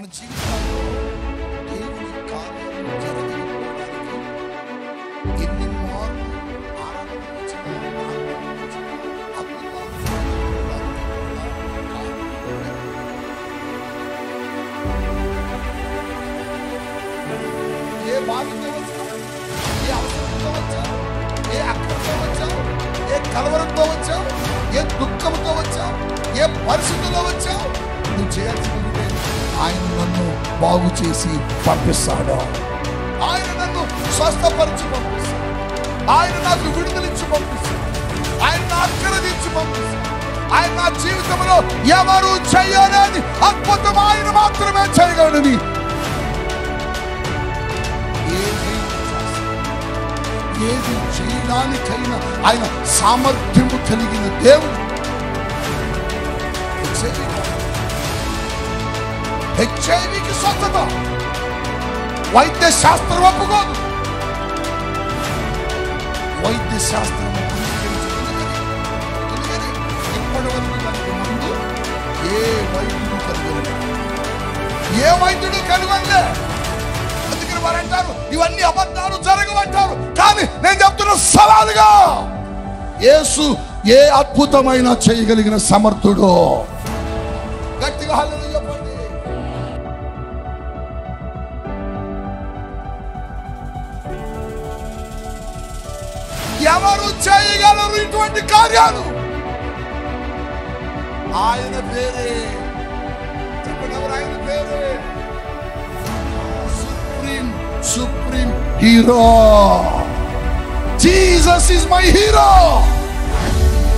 మన జీవితాల్లో దేవుని కార్యాలు జరగడానికి ఎన్ని మార్లు ఆరాధన వచ్చినా, ఏ బాధతో వచ్చా, ఏ అవసరంతో వచ్చా, ఏ అక్కడితో వచ్చా, ఏ కలవరంతో వచ్చా, ఏ దుఃఖంతో వచ్చా, ఏ పరిస్థితుల్లో వచ్చా, నువ్వు చేయాల్సింది ఆయన నన్ను బాగు చేసి పంపిస్తాడు. ఆయన నన్ను స్వస్థపరిచి పంపిస్తాడు. ఆయన నాకు విడుదలించి పంపిస్తాడు. ఆయన నా ఆశీర్వదించి పంపిస్తాడు. ఆయన నా జీవితంలో ఎవరు చేయలేని అద్భుతం ఆయన మాత్రమే చేయగలడని ఏది చేయడానికైనా ఆయన సామర్థ్యము కలిగిన దేవుడు. హెచ్ఐవికి స్వచ్ఛత వైద్య శాస్త్రం ఒప్పుకోదు. వైద్య శాస్త్రం ఇప్పటి వరకు దానికి ముందు ఏ వైద్యుడు కనుగొనలే. అందుకని వారు అంటారు ఇవన్నీ అబద్ధాలు జరగవంటారు. కానీ నేను చెప్తున్న సవాలుగా యేసు ఏ అద్భుతమైన చేయగలిగిన సమర్థుడు. గట్టిగా హల్లెలూయా చెప్పండి. ఎవరు చేయగలరు ఇటువంటి కార్యాలు? ఆయన పేరే చెప్పండి. ఆయన పేరే supreme hero. Jesus is my hero.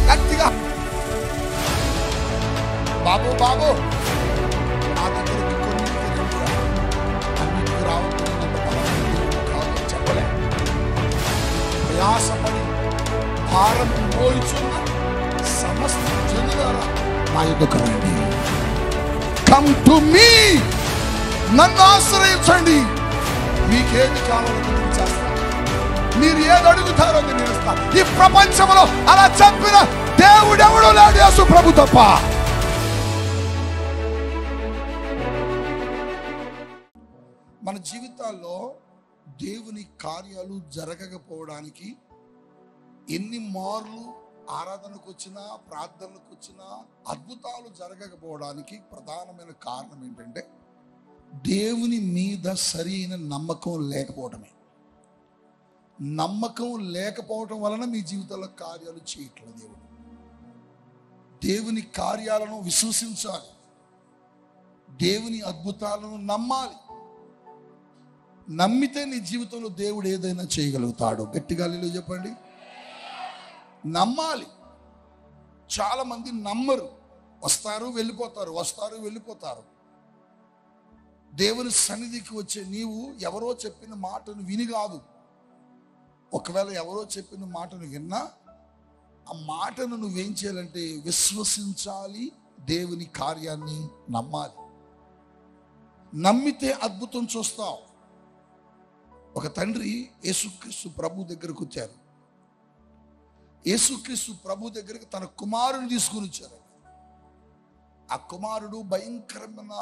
గట్టిగా బాబు బాబు నా దగ్గరికి అన్నిటికి రావద్దు కాదు చెప్పలే. ప్రయాసపడి భారం మోయిచున్న సమస్త జనులారా నా యొద్దకు రండి. Come to me. నన్ను ఆశ్రయించండి. మీకేది కావాలో నేను చేస్తాను. మీరు ఏది అడుగుతారో నేను ఇస్తాను. ఈ ప్రపంచంలో అలా చెప్పిన దేవుడెవడో లేడు, యేసు ప్రభు తప్ప. మన జీవితాల్లో దేవుని కార్యాలు జరగకపోవడానికి ఎన్ని మార్లు ఆరాధనకు వచ్చినా, ప్రార్థనలకు వచ్చినా అద్భుతాలు జరగకపోవడానికి ప్రధానమైన కారణం ఏంటంటే దేవుని మీద సరైన నమ్మకం లేకపోవడమే. నమ్మకం లేకపోవటం వలన మీ జీవితంలో కార్యాలు చేయట్లేదు. దేవుడు దేవుని కార్యాలను విశ్వసించాలి. దేవుని అద్భుతాలను నమ్మాలి. నమ్మితే నీ జీవితంలో దేవుడు ఏదైనా చేయగలుగుతాడు. గట్టిగా హల్లెలూయా చెప్పండి. నమ్మాలి. చాలా మంది నమ్మరు. వస్తారు వెళ్ళిపోతారు, వస్తారు వెళ్ళిపోతారు. దేవుని సన్నిధికి వచ్చే నీవు ఎవరో చెప్పిన మాటను విని కాదు. ఒకవేళ ఎవరో చెప్పిన మాటను విన్నా ఆ మాటను నువ్వేం చేయాలంటే విశ్వసించాలి. దేవుని కార్యాన్ని నమ్మాలి. నమ్మితే అద్భుతం చూస్తావు. ఒక తండ్రి యేసుక్రీస్తు ప్రభు దగ్గరకు వచ్చారు. యేసుక్రీస్తు ప్రభు దగ్గరికి తన కుమారుని తీసుకుని వచ్చారు. ఆ కుమారుడు భయంకరమైన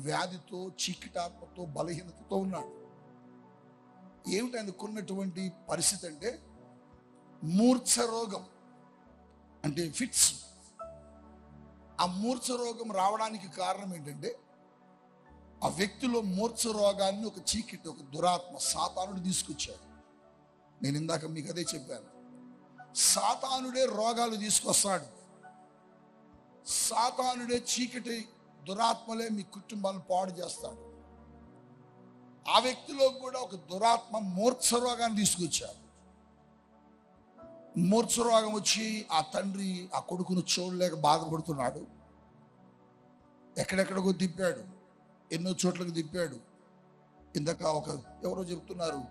వ్యాధితో, చీకటాత్మతో, బలహీనతతో ఉన్నాడు. ఏమిటి ఆయనకున్నటువంటి పరిస్థితి అంటే మూర్ఛ రోగం, అంటే ఫిట్స్. ఆ మూర్ఛ రోగం రావడానికి కారణం ఏంటంటే ఆ వ్యక్తిలో మూర్ఛ రోగాన్ని ఒక చీకటి, ఒక దురాత్మ, సాతానుడు తీసుకొచ్చాడు. నేను ఇందాక మీకు అదే చెప్పాను. సాతానుడే రోగాలు తీసుకొస్తాడు. సాతానుడే చీకటి దురాత్మలే మీ కుటుంబాలను పాడు చేస్తాడు. ఆ వ్యక్తిలో కూడా ఒక దురాత్మ మూర్ఛ రోగాన్ని తీసుకొచ్చాడు. మూర్ఛ రోగం వచ్చి ఆ తండ్రి ఆ కొడుకును చూడలేక బాధపడుతున్నాడు. ఎక్కడెక్కడికో తిప్పాడు, ఎన్నో చోట్లకు తిప్పాడు. ఇందాక ఎవరో చెప్తున్నారు,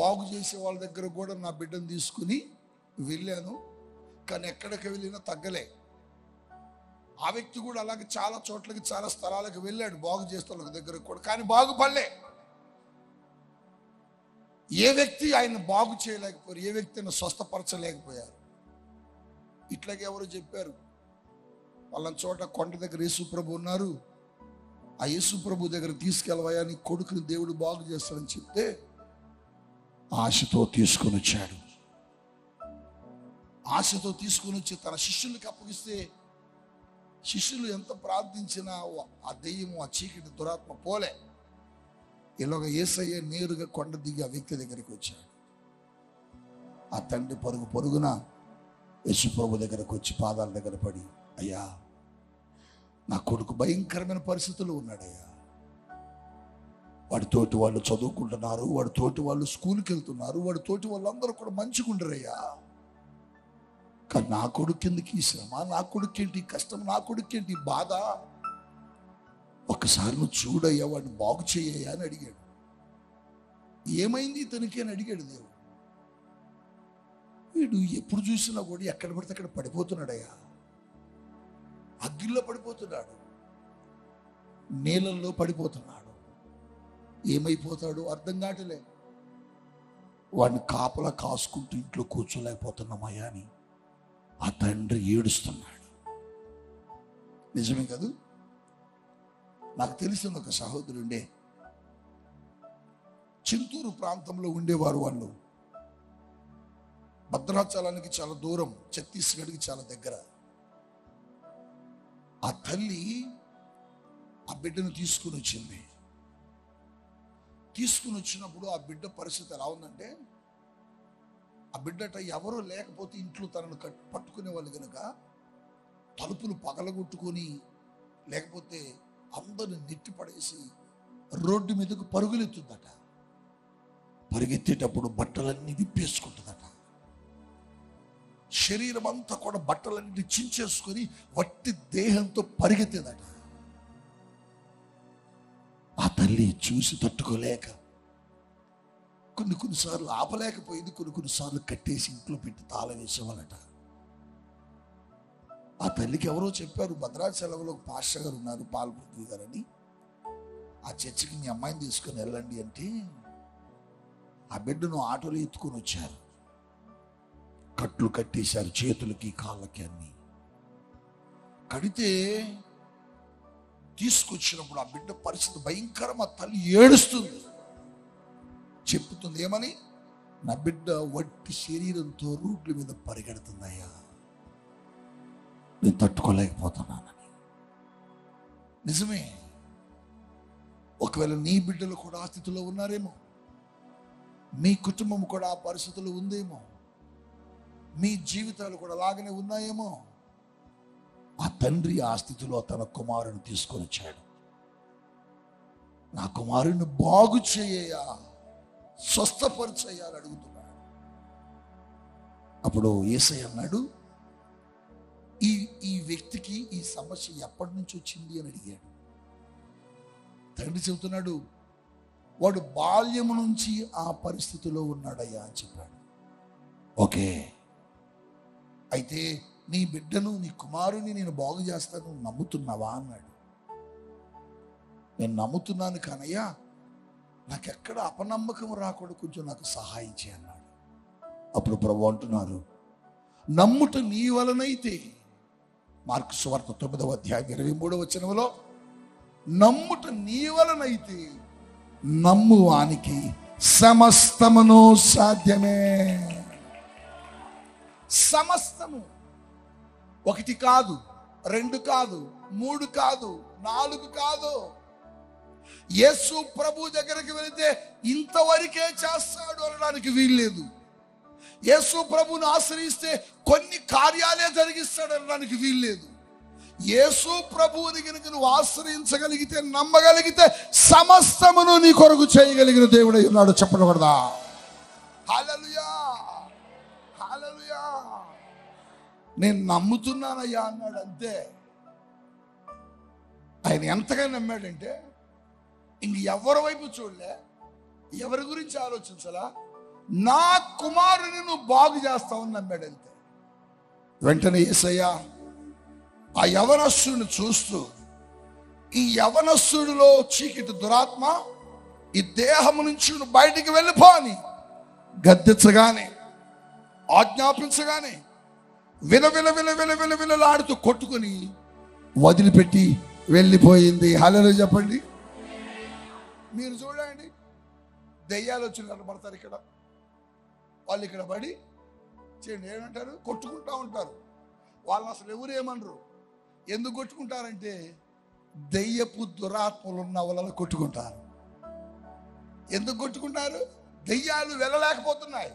బాగు చేసే వాళ్ళ దగ్గర కూడా నా బిడ్డను తీసుకుని వెళ్ళాను, కానీ ఎక్కడికి వెళ్ళినా తగ్గలే. ఆ వ్యక్తి కూడా అలాగే చాలా చోట్లకి, చాలా స్థలాలకు వెళ్ళాడు బాగు చేసే వాళ్ళ దగ్గర కూడా, కానీ బాగుపడలే. ఏ వ్యక్తి ఆయన బాగు చేయలేకపోయారు, ఏ వ్యక్తిని స్వస్థపరచలేకపోయారు. ఇట్లాగే ఎవరు చెప్పారు, వాళ్ళ చోట కొండ దగ్గర యేసు ప్రభు ఉన్నారు, ఆ యేసు ప్రభు దగ్గర తీసుకెళ్ళవయ్యా, నీ కొడుకుని దేవుడు బాగు చేస్తాడని చెప్తే ఆశతో తీసుకొని వచ్చాడు. ఆశతో తీసుకొని వచ్చి తన శిష్యులకి అప్పగిస్తే శిష్యులు ఎంత ప్రార్థించినా ఆ దెయ్యము, ఆ చీకటి దురాత్మ పోలే. ఇలాగ యేసయ్య నేరుగా కొండ దిగి ఆ వ్యక్తి దగ్గరికి వచ్చాడు. ఆ తండ్రి పరుగున యేసు ప్రభు దగ్గరకు వచ్చి పాదాల దగ్గర పడి, అయ్యా నా కొడుకు భయంకరమైన పరిస్థితుల్లో ఉన్నాడయ్యా, వాడి తోటి వాళ్ళు చదువుకుంటున్నారు, వాడి తోటి వాళ్ళు స్కూల్కి వెళ్తున్నారు, వాడి తోటి వాళ్ళందరూ కూడా మంచిగా ఉండరయ్యా, కానీ నా కొడుకు ఎందుకు ఈ శ్రమ, నా కొడుకేంటి కష్టం, నా కొడుకేంటి బాధ, ఒక్కసారి నువ్వు చూడయ్యా, వాడిని బాగు చేయయ్యా అని అడిగాడు. ఏమైంది ఇతనికి అని అడిగాడు దేవుడు. వీడు ఎప్పుడు చూసినా కూడా ఎక్కడ పడితే అక్కడ పడిపోతున్నాడయ్యా, అగ్గిల్లో పడిపోతున్నాడు, నీళ్ళల్లో పడిపోతున్నాడు, ఏమైపోతాడు అర్థం కావట్లే. వాడిని కాపలా కాసుకుంటూ ఇంట్లో కూర్చోలేకపోతున్నామయ్యా అని ఆ తండ్రి ఏడుస్తున్నాడు. నిజమే కాదు? నాకు తెలిసిన ఒక సహోదరుండే, చింతూరు ప్రాంతంలో ఉండేవారు. వాళ్ళు భద్రాచలానికి చాలా దూరం, ఛత్తీస్గఢ్కి చాలా దగ్గర. ఆ తల్లి ఆ బిడ్డను తీసుకుని వచ్చింది. తీసుకుని వచ్చినప్పుడు ఆ బిడ్డ పరిస్థితి ఎలా ఉందంటే, ఆ బిడ్డట ఎవరో లేకపోతే ఇంట్లో తనను పట్టుకునే వాళ్ళు కనుక తలుపులు పగలగొట్టుకొని, లేకపోతే అందరిని నెట్టి పడేసి రోడ్డు మీదకు పరుగులెత్తుందట. పరిగెత్తేటప్పుడు బట్టలన్నీ విప్పేసుకుంటుందట. శరీరం అంతా కూడా బట్టలన్నీ చించేసుకొని వట్టి దేహంతో పరిగెత్తేదట. ఆ తల్లి చూసి తట్టుకోలేక కొన్నిసార్లు ఆపలేకపోయింది, కొన్నిసార్లు కట్టేసి ఇంట్లో పెట్టి తాళం వేసేవాళ్ళట. ఆ తల్లికి ఎవరో చెప్పారు, భద్రాచలంలో ఒక పాస్టర్ గారు ఉన్నారు, పాల్పృథ్వీ గారు అని, ఆ చర్చికి మీ అమ్మాయిని తీసుకొని వెళ్ళండి అంటే ఆ బిడ్డను ఆటోలో ఎత్తుకొని వచ్చారు. కట్లు కట్టేశారు చేతులకి కాళ్ళకి అన్ని కడితే, తీసుకొచ్చినప్పుడు ఆ బిడ్డ పరిస్థితి భయంకరం. ఆ తల్లి ఏడుస్తుంది, చెప్పుతుంది ఏమని, నా బిడ్డ వట్టి శరీరంతో రోడ్ల మీద పరిగెడుతుందయ్యా, నేను తట్టుకోలేకపోతున్నానని. నిజమే, ఒకవేళ నీ బిడ్డలు కూడా ఆ స్థితిలో ఉన్నారేమో, మీ కుటుంబం కూడా ఆ పరిస్థితుల్లో ఉందేమో, మీ జీవితాలు కూడా అలాగనే ఉన్నాయేమో. ఆ తండ్రి ఆ స్థితిలో తన కుమారుని తీసుకొని వచ్చాడు. నా కుమారుని బాగు చేయయ్యా, స్వస్థపరిచయ్యా అని అడుగుతున్నాడు. అప్పుడు యేసయ్య అన్నాడు, ఈ వ్యక్తికి ఈ సమస్య ఎప్పటి నుంచి వచ్చింది అని అడిగాడు. తండ్రి చెబుతున్నాడు, వాడు బాల్యము నుంచి ఆ పరిస్థితిలో ఉన్నాడయ్యా అని చెప్పాడు. ఓకే, అయితే నీ బిడ్డను, నీ కుమారుని నేను బాగు చేస్తాను, నమ్ముతున్నావా అన్నాడు. నేను నమ్ముతున్నాను కానయ్యా, నాకెక్కడ అపనమ్మకం రాకుండా కొంచెం నాకు సహాయం చేయన్నాడు. అప్పుడు ప్రభు అంటున్నారు, నమ్ముట నీ వలనైతే, మార్కు సువార్త 9వ అధ్యాయం 23వ వచనంలో, నమ్ముట నీ వలనైతే నమ్మువానికి సమస్తమును సాధ్యమే. సమస్తము, ఒకటి కాదు, రెండు కాదు, మూడు కాదు, నాలుగు కాదు. యేసు ప్రభు దగ్గరికి వెళితే ఇంతవరకే చేస్తాడు అనడానికి వీల్లేదు. యేసు ప్రభుని ఆశ్రయిస్తే కొన్ని కార్యాలే జరిగిస్తాడు అనడానికి వీల్లేదు. యేసు ప్రభువుని కనుక నువ్వు ఆశ్రయించగలిగితే, నమ్మగలిగితే, సమస్తమును నీ కొరకు చేయగలిగిన దేవుడై ఉన్నాడు. చెప్పకూడదా? హల్లెలూయా, హల్లెలూయా. నేను నమ్ముతున్నానయ్యా అన్నాడు, అంతే. ఆయన ఎంతగా నమ్మాడంటే ఇంక ఎవరి వైపు చూడలే, ఎవరి గురించి ఆలోచించలా, నా కుమారుని నువ్వు బాగు చేస్తావని నమ్మాడు, అంతే. వెంటనే యేసయ్య ఆ యవనస్తుడిని చూస్తూ, ఈ యవనస్తుడిలో చీకటి దురాత్మ ఈ దేహము నుంచి నువ్వు బయటికి వెళ్ళిపో అని గద్దించగానే, ఆజ్ఞాపించగానే విలవిలలాడుతూ కొట్టుకుని వదిలిపెట్టి వెళ్ళిపోయింది. హల్లెలూయా చెప్పండి. మీరు చూడండి, దెయ్యాలు వచ్చి నిలబడతారు ఇక్కడ, వాళ్ళు ఇక్కడ పడి చేయండి ఏమంటారు, కొట్టుకుంటా ఉంటారు. వాళ్ళని అసలు ఎవరు ఏమనరు. ఎందుకు కొట్టుకుంటారంటే దెయ్యపు దురాత్మలు ఉన్న వాళ్ళని కొట్టుకుంటారు. ఎందుకు కొట్టుకుంటారు? దెయ్యాలు వెళ్ళలేకపోతున్నాయి.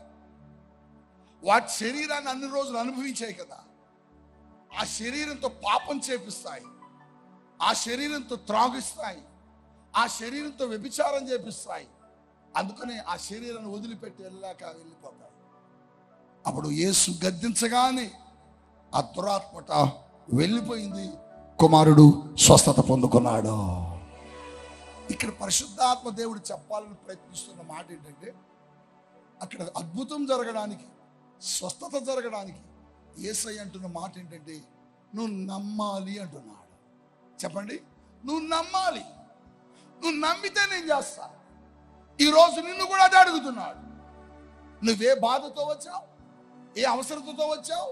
వాటి శరీరాన్ని అన్ని రోజులు అనుభవించాయి కదా, ఆ శరీరంతో పాపం చేపిస్తాయి, ఆ శరీరంతో త్రాగిస్తాయి, ఆ శరీరంతో వ్యభిచారం చేపిస్తాయి. అందుకని ఆ శరీరాన్ని వదిలిపెట్టి వెళ్ళిపోతాయి. అప్పుడు యేసు గద్దించగానే ఆ దురాత్మట వెళ్ళిపోయింది, కుమారుడు స్వస్థత పొందుకున్నాడు. ఇక్కడ పరిశుద్ధాత్మ దేవుడు చెప్పాలని ప్రయత్నిస్తున్న మాట ఏంటంటే, అక్కడ అద్భుతం జరగడానికి, స్వస్థత జరగడానికి యేసయ్య అంటున్న మాట ఏంటంటే, నువ్వు నమ్మాలి అంటున్నాడు. చెప్పండి, నువ్వు నమ్మాలి. నువ్వు నమ్మితే నేను చేస్తా. ఈరోజు నిన్ను కూడా అదే అడుగుతున్నాడు. నువ్వే బాధతో వచ్చావు, ఏ అవసరతతో వచ్చావు,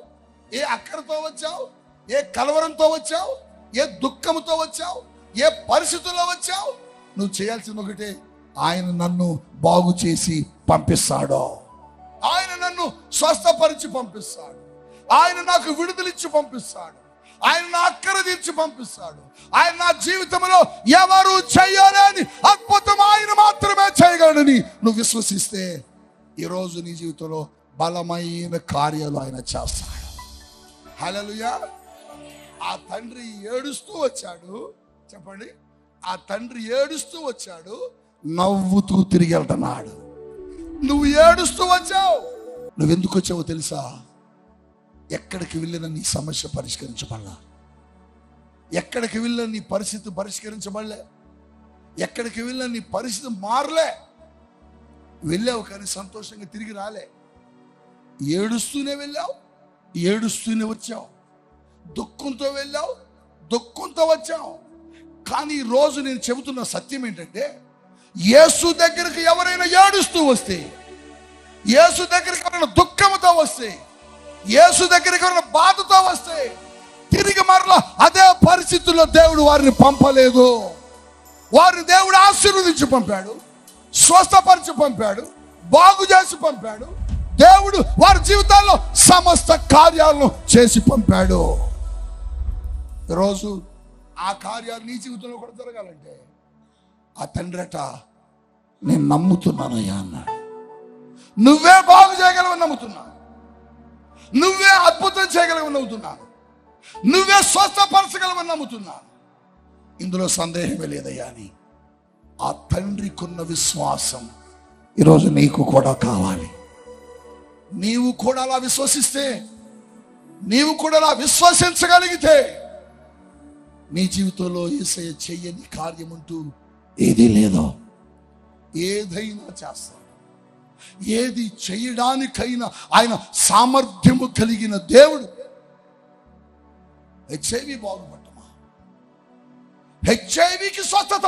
ఏ అక్కరతో వచ్చావు, ఏ కలవరంతో వచ్చావు, ఏ దుఃఖంతో వచ్చావు, ఏ పరిస్థితుల్లో వచ్చావు, నువ్వు చేయాల్సింది ఒకటే, ఆయన నన్ను బాగు చేసి పంపిస్తాడు, ఆయన నన్ను స్వస్థపరిచి పంపిస్తాడు, ఆయన నాకు విడుదలిచ్చి పంపిస్తాడు, ఆయన నా అక్కర తీర్చి పంపిస్తాడు. ఆయన నా జీవితంలో ఎవరు చేయలేని అద్భుతం ఆయన మాత్రమే చేయగలడని నువ్వు విశ్వసిస్తే ఈరోజు నీ జీవితంలో బలమైన కార్యాలు ఆయన చేస్తాడు. హల్లెలూయా. ఆ తండ్రి ఏడుస్తూ వచ్చాడు. చెప్పండి, ఆ తండ్రి ఏడుస్తూ వచ్చాడు, నవ్వుతూ తిరిగి వెళ్తున్నాడు. నువ్వు ఏడుస్తూ వచ్చావు. నువ్వెందుకు వచ్చావో తెలుసా? ఎక్కడికి వెళ్ళిన నీ సమస్య పరిష్కరించబడలా, ఎక్కడికి వెళ్ళిన నీ పరిస్థితి పరిష్కరించబడలే, ఎక్కడికి వెళ్ళిన నీ పరిస్థితి మారలే. వెళ్ళావు కానీ సంతోషంగా తిరిగి రాలే. ఏడుస్తూనే వెళ్ళావు, ఏడుస్తూనే వచ్చావు. దుఃఖంతో వెళ్ళావు, దుఃఖంతో వచ్చావు. కానీ ఈ రోజు నేను చెబుతున్న సత్యం ఏంటంటే, యేసు దగ్గరికి ఎవరైనా ఏడుస్తూ వస్తే, యేసు దగ్గరికి ఎవరైనా దుఃఖంతో వస్తే, యేసు దగ్గరికి ఎవరైనా బాధతో వస్తే, తిరిగి మరలా అదే పరిస్థితుల్లో దేవుడు వారిని పంపలేదు. వారిని దేవుడు ఆశీర్వదించి పంపాడు, స్వస్థపరిచి పంపాడు, బాగు చేసి పంపాడు. దేవుడు వారి జీవితాల్లో సమస్త కార్యాలను చేసి పంపాడు. ఈరోజు ఆ కార్యాలు నీ జీవితంలో కూడా జరగాలంటే ఆ తండ్రట నేను నమ్ముతున్నానయ్యా అన్నాడు. నువ్వే బాగు చేయగలవని నమ్ముతున్నాను, నువ్వే అద్భుతం చేయగలవని నమ్ముతున్నాను, నువ్వే స్వస్థపరచగలవని నమ్ముతున్నాను. ఇందులో సందేహమే లేదయ్యా అని ఆ తండ్రికున్న విశ్వాసం ఈరోజు నీకు కూడా కావాలి. నీవు కూడా అలా విశ్వసిస్తే, నీవు కూడా అలా విశ్వసించగలిగితే నీ జీవితంలో యేసయ్య చెయ్యని కార్యమంటూ ఏదీ లేదో. ఏదైనా చేస్తాడు. ఏది చేయడానికైనా ఆయన సామర్థ్యము కలిగిన దేవుడు. హెచ్ఐవి బాగుపడటమా? హెచ్ఐవికి స్వస్థత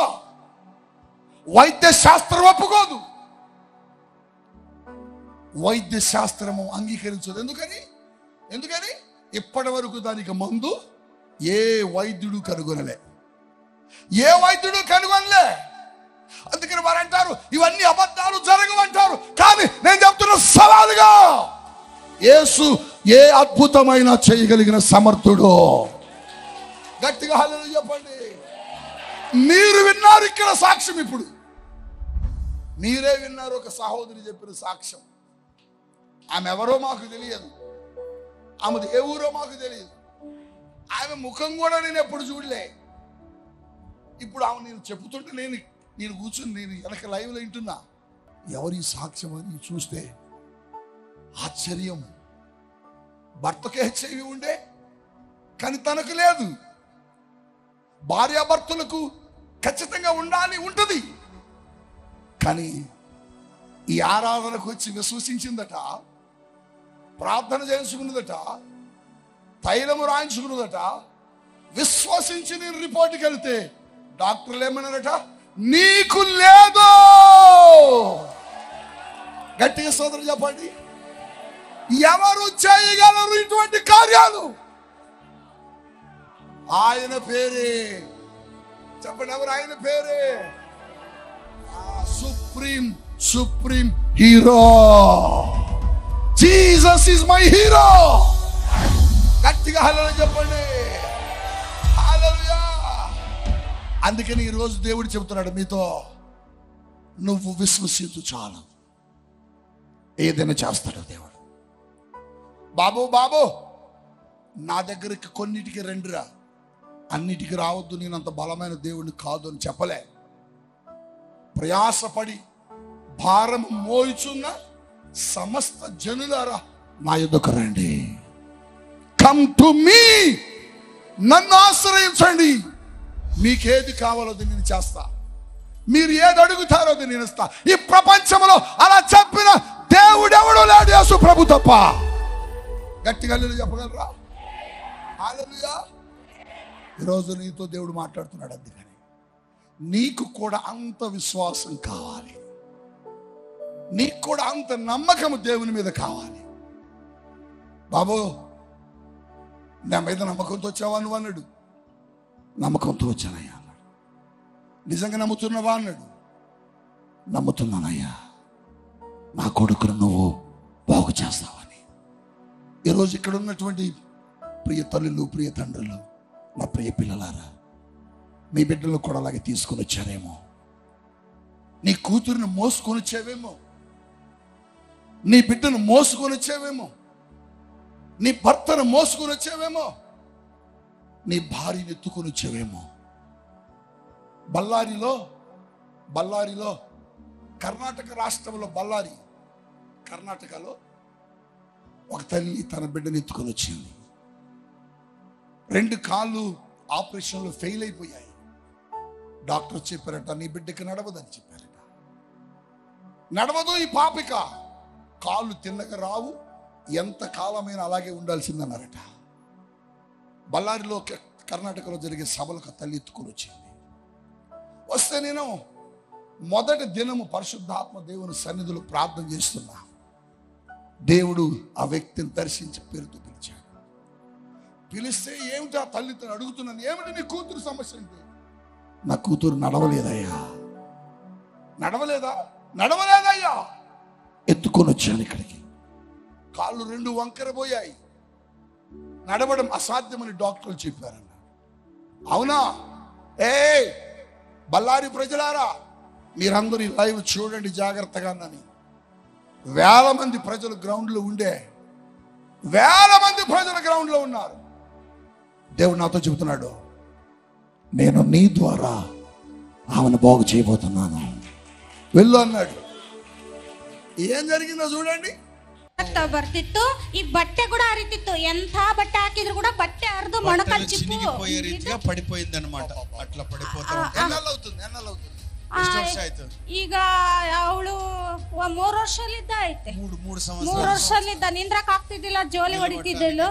వైద్య శాస్త్రం ఒప్పుకోదు, వైద్య శాస్త్రము అంగీకరించదు. ఎందుకని ఇప్పటి వరకు దానికి మందు ఏ వైద్యుడు కనుగొనలే, ఏ వైద్యుడు కనుగొనలే. అందుకని వారు అంటారు ఇవన్నీ అబద్ధాలు జరగవంటారు. కానీ నేను చెప్తున్న సవాలుగా, యేసు ఏ అద్భుతమైన చేయగలిగిన సమర్థుడు. గట్టిగా హల్లెలూయా చెప్పండి. మీరు విన్నారు ఇక్కడ సాక్ష్యం. ఇప్పుడు మీరే విన్నారు ఒక సహోదరి చెప్పిన సాక్ష్యం. ఆమె ఎవరో మాకు తెలియదు, ఆమెది ఏ ఊరో మాకు తెలియదు, ఆమె ముఖం కూడా నేను ఎప్పుడు చూడలే. ఇప్పుడు ఆమె నేను చెప్తుంటే నేను కూర్చుని నేను వెనక లైవ్లో వింటున్నా. ఎవరి సాక్ష్యం అని చూస్తే ఆశ్చర్యం. భర్తకే హెచ్ఐవి ఉండే కానీ తనకు లేదు. భార్యాభర్తలకు ఖచ్చితంగా ఉంటుంది. కానీ ఈ ఆరాధనకు వచ్చి విశ్వసించిందట, ప్రార్థన చేసుకున్నదట, తైలము రాయించుకున్నదట. విశ్వసించి నేను రిపోర్ట్కి వెళ్తే డాక్టర్లు ఏమన్నారట, నీకు లేదు. గట్టిగా సోదరు చెప్పండి. ఎవరు చేయగలరు ఇటువంటి కార్యాలు? ఆయన పేరే చెప్పండి, ఎవరు ఆయన పేరే? Supreme supreme hero. Jesus is my hero. గట్టిగా హల్లెలూయా చెప్పండి. హల్లెలూయా. అందుకని ఈరోజు దేవుడు చెబుతున్నాడు మీతో, నువ్వు విశ్వసించు చాలు, ఏదైనా చేస్తాడు దేవుడు. బాబు బాబు నా దగ్గరికి కొన్నిటికి రండిరా, అన్నిటికి రావద్దు, నేను అంత బలమైన దేవుడిని కాదు అని చెప్పలే. ప్రయాసపడి భారం మోయిచున్న సమస్త జనులారా నా యొద్దకు రండి. కమ్ టు మీ, నన్ను ఆశ్రయించండి. మీకేది కావాలో అది నేను చేస్తా, మీరు ఏది అడుగుతారో అది నేను ఇస్తా. ఈ ప్రపంచంలో అలా చెప్పిన దేవుడు ఎవడు లేడు, యేసు ప్రభు తప్ప. గట్టిగా చెప్పగలరా? హల్లెలూయా. ఈరోజు నీతో దేవుడు మాట్లాడుతున్నాడు. అందుకని నీకు కూడా అంత విశ్వాసం కావాలి, నీకు కూడా అంత నమ్మకం దేవుని మీద కావాలి. బాబు నా మీద నమ్మకంతో వచ్చావా నువ్వు అన్నాడు. నమ్మకంతో వచ్చానయ్యా అన్నాడు. నిజంగా నమ్ముతున్నావా అన్నాడు. నమ్ముతున్నానయ్యా, నా కొడుకును నువ్వు బాగు చేస్తావని. ఈరోజు ఇక్కడ ఉన్నటువంటి ప్రియ తల్లులు, ప్రియ తండ్రులు, నా ప్రియ పిల్లలారా, మీ బిడ్డలు కూడా అలాగే తీసుకొని వచ్చారేమో. నీ కూతురుని మోసుకొని వచ్చావేమో, నీ బిడ్డను మోసుకొని వచ్చావేమో, నీ భర్తను మోసుకొని వచ్చావేమో, నీ భార్యను ఎత్తుకొని వచ్చావేమో. బళ్ళారిలో కర్ణాటక రాష్ట్రంలో కర్ణాటకలో ఒక తల్లి తన బిడ్డను ఎత్తుకొని వచ్చింది. 2 కాళ్ళు ఆపరేషన్లో ఫెయిల్ అయిపోయాయి. డాక్టర్ చెప్పారట, నీ బిడ్డకి నడవదని చెప్పారట. నడవదు ఈ పాపిక, కాళ్ళు తిన్నగా రావు, ఎంత కాలమైనా అలాగే ఉండాల్సిందన్నారట. బళ్ళారిలో కర్ణాటకలో జరిగే సభలకు తల్లి ఎత్తుకొని వచ్చింది. వస్తే నేను మొదటి దినము పరిశుద్ధాత్మ దేవుని సన్నిధిలో ప్రార్థన చేస్తున్నా. దేవుడు ఆ వ్యక్తిని దర్శించి పేరుతో పిలిచాడు. పిలిస్తే ఏమిటి ఆ తల్లితో అడుగుతున్నాను, ఏమిటి నీ కూతురు సమస్య అంటే, నా కూతురు నడవలేదయ్యా. నడవలేదయ్యా. ఎత్తుకొని వచ్చాను ఇక్కడికి. కాళ్ళు 2 వంకరపోయాయి, నడవడం అసాధ్యమని డాక్టర్లు చెప్పారన్నాడు. అవునా? బళ్ళారి ప్రజలారా, మీరందరూ ఈ లైవ్ చూడండి జాగ్రత్తగా. వేల మంది ప్రజలు గ్రౌండ్లో ఉన్నారు. దేవుడు నాతో చెబుతున్నాడు, నేను నీ ద్వారా ఆమెను బాగు చేయబోతున్నాను, వెళ్ళు అన్నాడు. ఏం జరిగిందో చూడండి. ಬರ್ತಿತ್ತು, ಈ ಬಟ್ಟೆ ಕೂಡ ಹರಿತಿತ್ತು. ಎಂಥ ಬಟ್ಟೆ ಹಾಕಿದ್ರು ಕೂಡ ಬಟ್ಟೆ ಹರಿದು ಮೊಣಕಾಲು ಚಿಪ್ಪಿపోయే రీతిగా పడిపోయింది అన్నమాట. అట్లా పడిపోతా ಈಗ ಅವಳು 3 ವರ್ಷಲಿದ್ದ ಐತೆ. 3 ವರ್ಷಲಿದ್ದ. ನಿಂದ್ರಕ್ ಆಗ್ತಿದ್ದಿಲ್ಲ, ಜೋಲಿ ಹೊಡಿತಿದ್ದಿಲ್ಲ,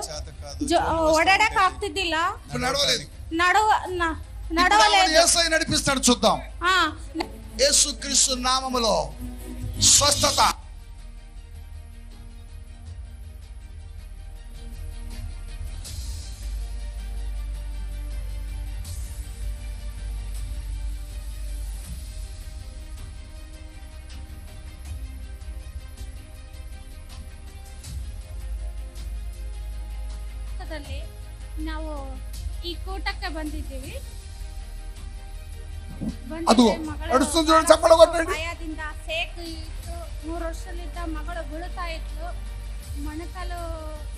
ಓಡಾಡಕ್ ಆಗ್ತಿದ್ದಿಲ್ಲ, నడవలేదు. యేసయ్య నడిపిస్తాడు, చూద్దాం. యేసుక్రీస్తు నామములో స్వస్థత. ನಾವು ಈ ಕೂಟಕ್ಕೆ ಬಂದಿದ್ದೀವಿ. ಭಯದಿಂದ ಸೇಕು ಇತ್ತು. 3 ವರ್ಷಲಿದ್ದ ಮಗಳು ಬೀಳ್ತಾ ಇತ್ತು. ಮೊಣಕಾಲು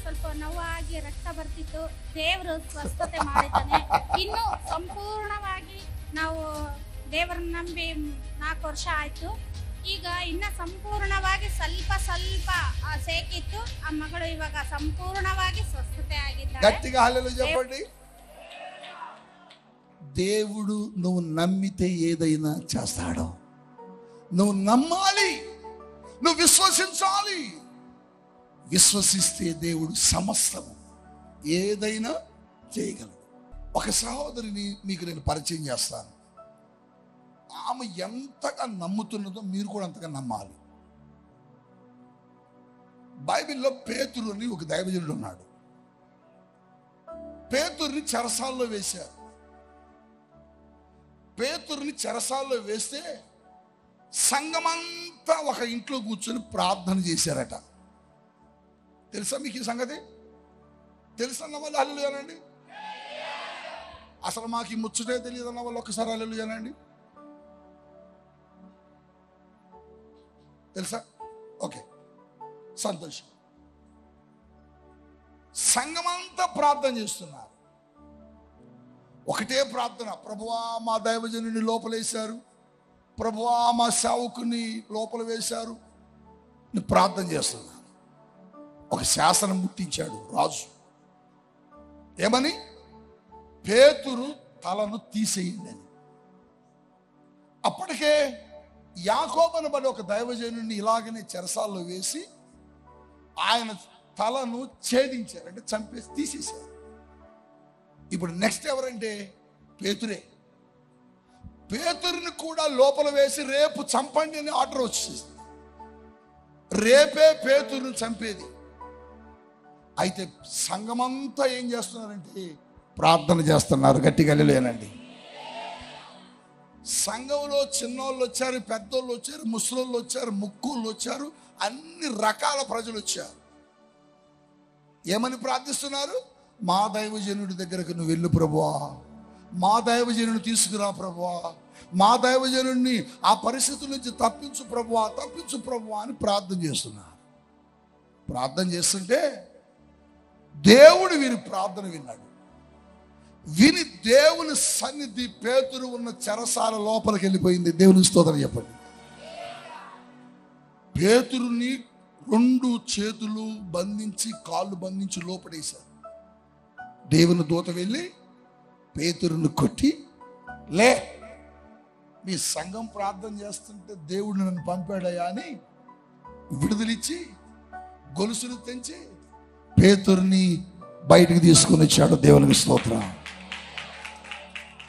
ಸ್ವಲ್ಪ ನೋವಾಗಿ ರಕ್ತ ಬರ್ತಿತ್ತು. ದೇವರು ಸ್ವಸ್ಥತೆ ಮಾಡಿದ್ದಾನೆ. ಇನ್ನು ಸಂಪೂರ್ಣವಾಗಿ ನಾವು ದೇವರನ್ನ ನಂಬಿ 4 ವರ್ಷ ಆಯ್ತು. ಈಗ ಇನ್ನ ಸಂಪೂರ್ಣವಾಗಿ ಸ್ವಲ್ಪ ಸೇಕಿತ್ತು. ಆ ಮಗಳು ಇವಾಗ ಸಂಪೂರ್ಣವಾಗಿ ಸ್ವಸ್ಥತೆ ಆಗಿದ್ದಾಳೆ. గట్టిగా హల్లెలూయా చెప్పండి. దేవుడు నువ్వు నమ్మితే ఏదైనా చేస్తాడు. నువ్వు నమ్మాలి, నువ్వు విశ్వసించాలి. విశ్వసిస్తే దేవుడు సమస్తము ఏదైనా చేయగలడు. ఒక సహోదరిని మీకు నేను పరిచయం చేస్తాను. ఆమె ఎంతగా నమ్ముతున్నదో మీరు కూడా అంతగా నమ్మాలి. బైబిల్లో పేతురు అని ఒక దైవజనుడు ఉన్నాడు. పేతురుని చెరసాల్లో వేశారు. పేతురుని చెరసాల్లో వేస్తే సంఘమంతా ఒక ఇంట్లో కూర్చొని ప్రార్థన చేశారట. తెలుసా మీకు ఈ సంగతి? తెలుసన్న వాళ్ళు హల్లెలూయా అనండి. అసలు మాకు ఈ ముచ్చటే తెలియదు అన్న వాళ్ళు ఒక్కసారి హల్లెలూయా అనండి. తెలుసా? ఓకే, సంతోషం. సంఘమంతా ప్రార్థన చేస్తున్నారు. ఒకటే ప్రార్థన, ప్రభువా మా దైవజనుని లోపలేశారు, ప్రభువా మా సేవకుని లోపల వేశారు. నేను ప్రార్థన చేస్తున్నాను. ఒక శాసనం ముట్టించాడు రాజు. ఏమని? పేతురు తలను తీసేయండి అని. అప్పటికే యాకోబును బడి ఒక దైవజనుడిని ఇలాగనే చెరసాల్లో వేసి ఆయన తలను ఛేదించారు, అంటే చంపేసి తీసేశారు. ఇప్పుడు నెక్స్ట్ ఎవరంటే పేతురే. పేతురుని కూడా లోపల వేసి రేపు చంపండి అని ఆర్డర్ వచ్చేసింది. రేపే పేతురుని చంపేది. అయితే సంఘమంతా ఏం చేస్తున్నారంటే ప్రార్థన చేస్తున్నారు. గట్టిగా లేనండి. సంఘంలో చిన్నోళ్ళు వచ్చారు, పెద్దోళ్ళు వచ్చారు, ముసలోళ్ళు వచ్చారు, ముక్కుళ్ళు వచ్చారు, అన్ని రకాల ప్రజలు వచ్చారు. ఏమని ప్రార్థిస్తున్నారు? మా దైవజనుడి దగ్గరకు నువ్వు వెళ్ళు ప్రభువా, మా దైవజనుని తీసుకురా ప్రభువా, మా దైవజనుడిని ఆ పరిస్థితుల నుంచి తప్పించు ప్రభువా, తప్పించు ప్రభువా అని ప్రార్థన చేస్తున్నారు. ప్రార్థన చేస్తుంటే దేవుడు వీరి ప్రార్థన విన్నాడు. విని దేవుని సన్నిధి పేతురు ఉన్న చెరసాల లోపలికి వెళ్ళిపోయింది. దేవుని స్తోత్రం చెప్పండి. పేతురుని 2 చేతులు బంధించి కాళ్ళు బంధించి లోపడేశారు. దేవుని దూత వెళ్ళి పేతురుని కొట్టి, లే, మీ సంఘం ప్రార్థన చేస్తుంటే దేవుడు నన్ను పంపాడయా అని విడుదలిచ్చి గొలుసులు తెంచి పేతురుని బయటికి తీసుకుని వచ్చాడు. దేవునికి స్తోత్రం.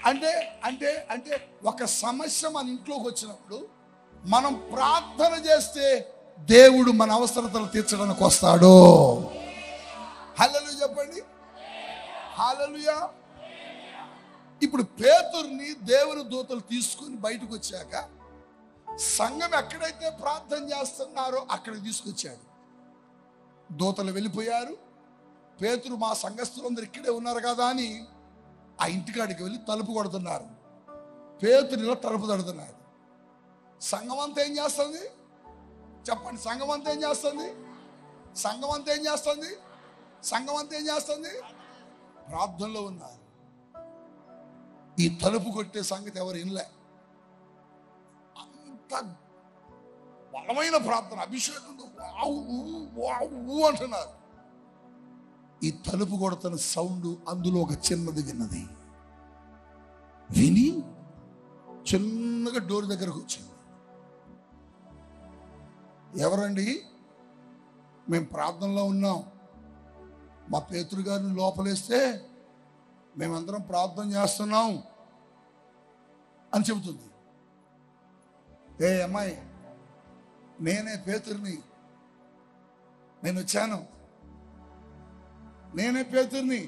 అంటే అంటే అంటే ఒక సమస్య మన ఇంట్లోకి వచ్చినప్పుడు మనం ప్రార్థన చేస్తే దేవుడు మన అవసరతలు తీర్చడానికి వస్తాడు. హల్లెలూయా చెప్పండి. హల్లెలూయా. ఇప్పుడు పేతురుని దేవుని దూతలు తీసుకుని బయటకు వచ్చాక సంఘం ఎక్కడైతే ప్రార్థన చేస్తున్నారో అక్కడికి తీసుకొచ్చాడు. దూతలు వెళ్ళిపోయారు. పేతురు మా సంఘస్థులందరూ ఇక్కడే ఉన్నారు కదా అని ఆ ఇంటికాడికి వెళ్ళి తలుపు కొడుతున్నారు. పేతురులో తలుపు తడుతున్నారు. సంఘం అంతా ఏం చేస్తుంది చెప్పండి? సంఘం అంతా ఏం చేస్తుంది? సంఘం అంతా ఏం చేస్తుంది? సంఘం అంతా ఏం చేస్తుంది? ప్రార్థనలో ఉన్నారు. ఈ తలుపు కొట్టే సంగతి ఎవరు వినలే. అంత బలమైన ప్రార్థన, అభిషేకంతో అంటున్నారు. ఈ తలుపు కొడుతున్న సౌండ్ అందులో ఒక చిన్నది విన్నది. విని చిన్నగా డోర్ దగ్గరకు వచ్చింది. ఎవరండి? మేము ప్రార్థనలో ఉన్నాం, మా పేతురు గారిని లోపలేస్తే మేమందరం ప్రార్థన చేస్తున్నాం అని చెబుతుంది. ఏ అమ్మాయి, నేనే పేతురుని, నేను వచ్చాను, నేనే పేతురుని,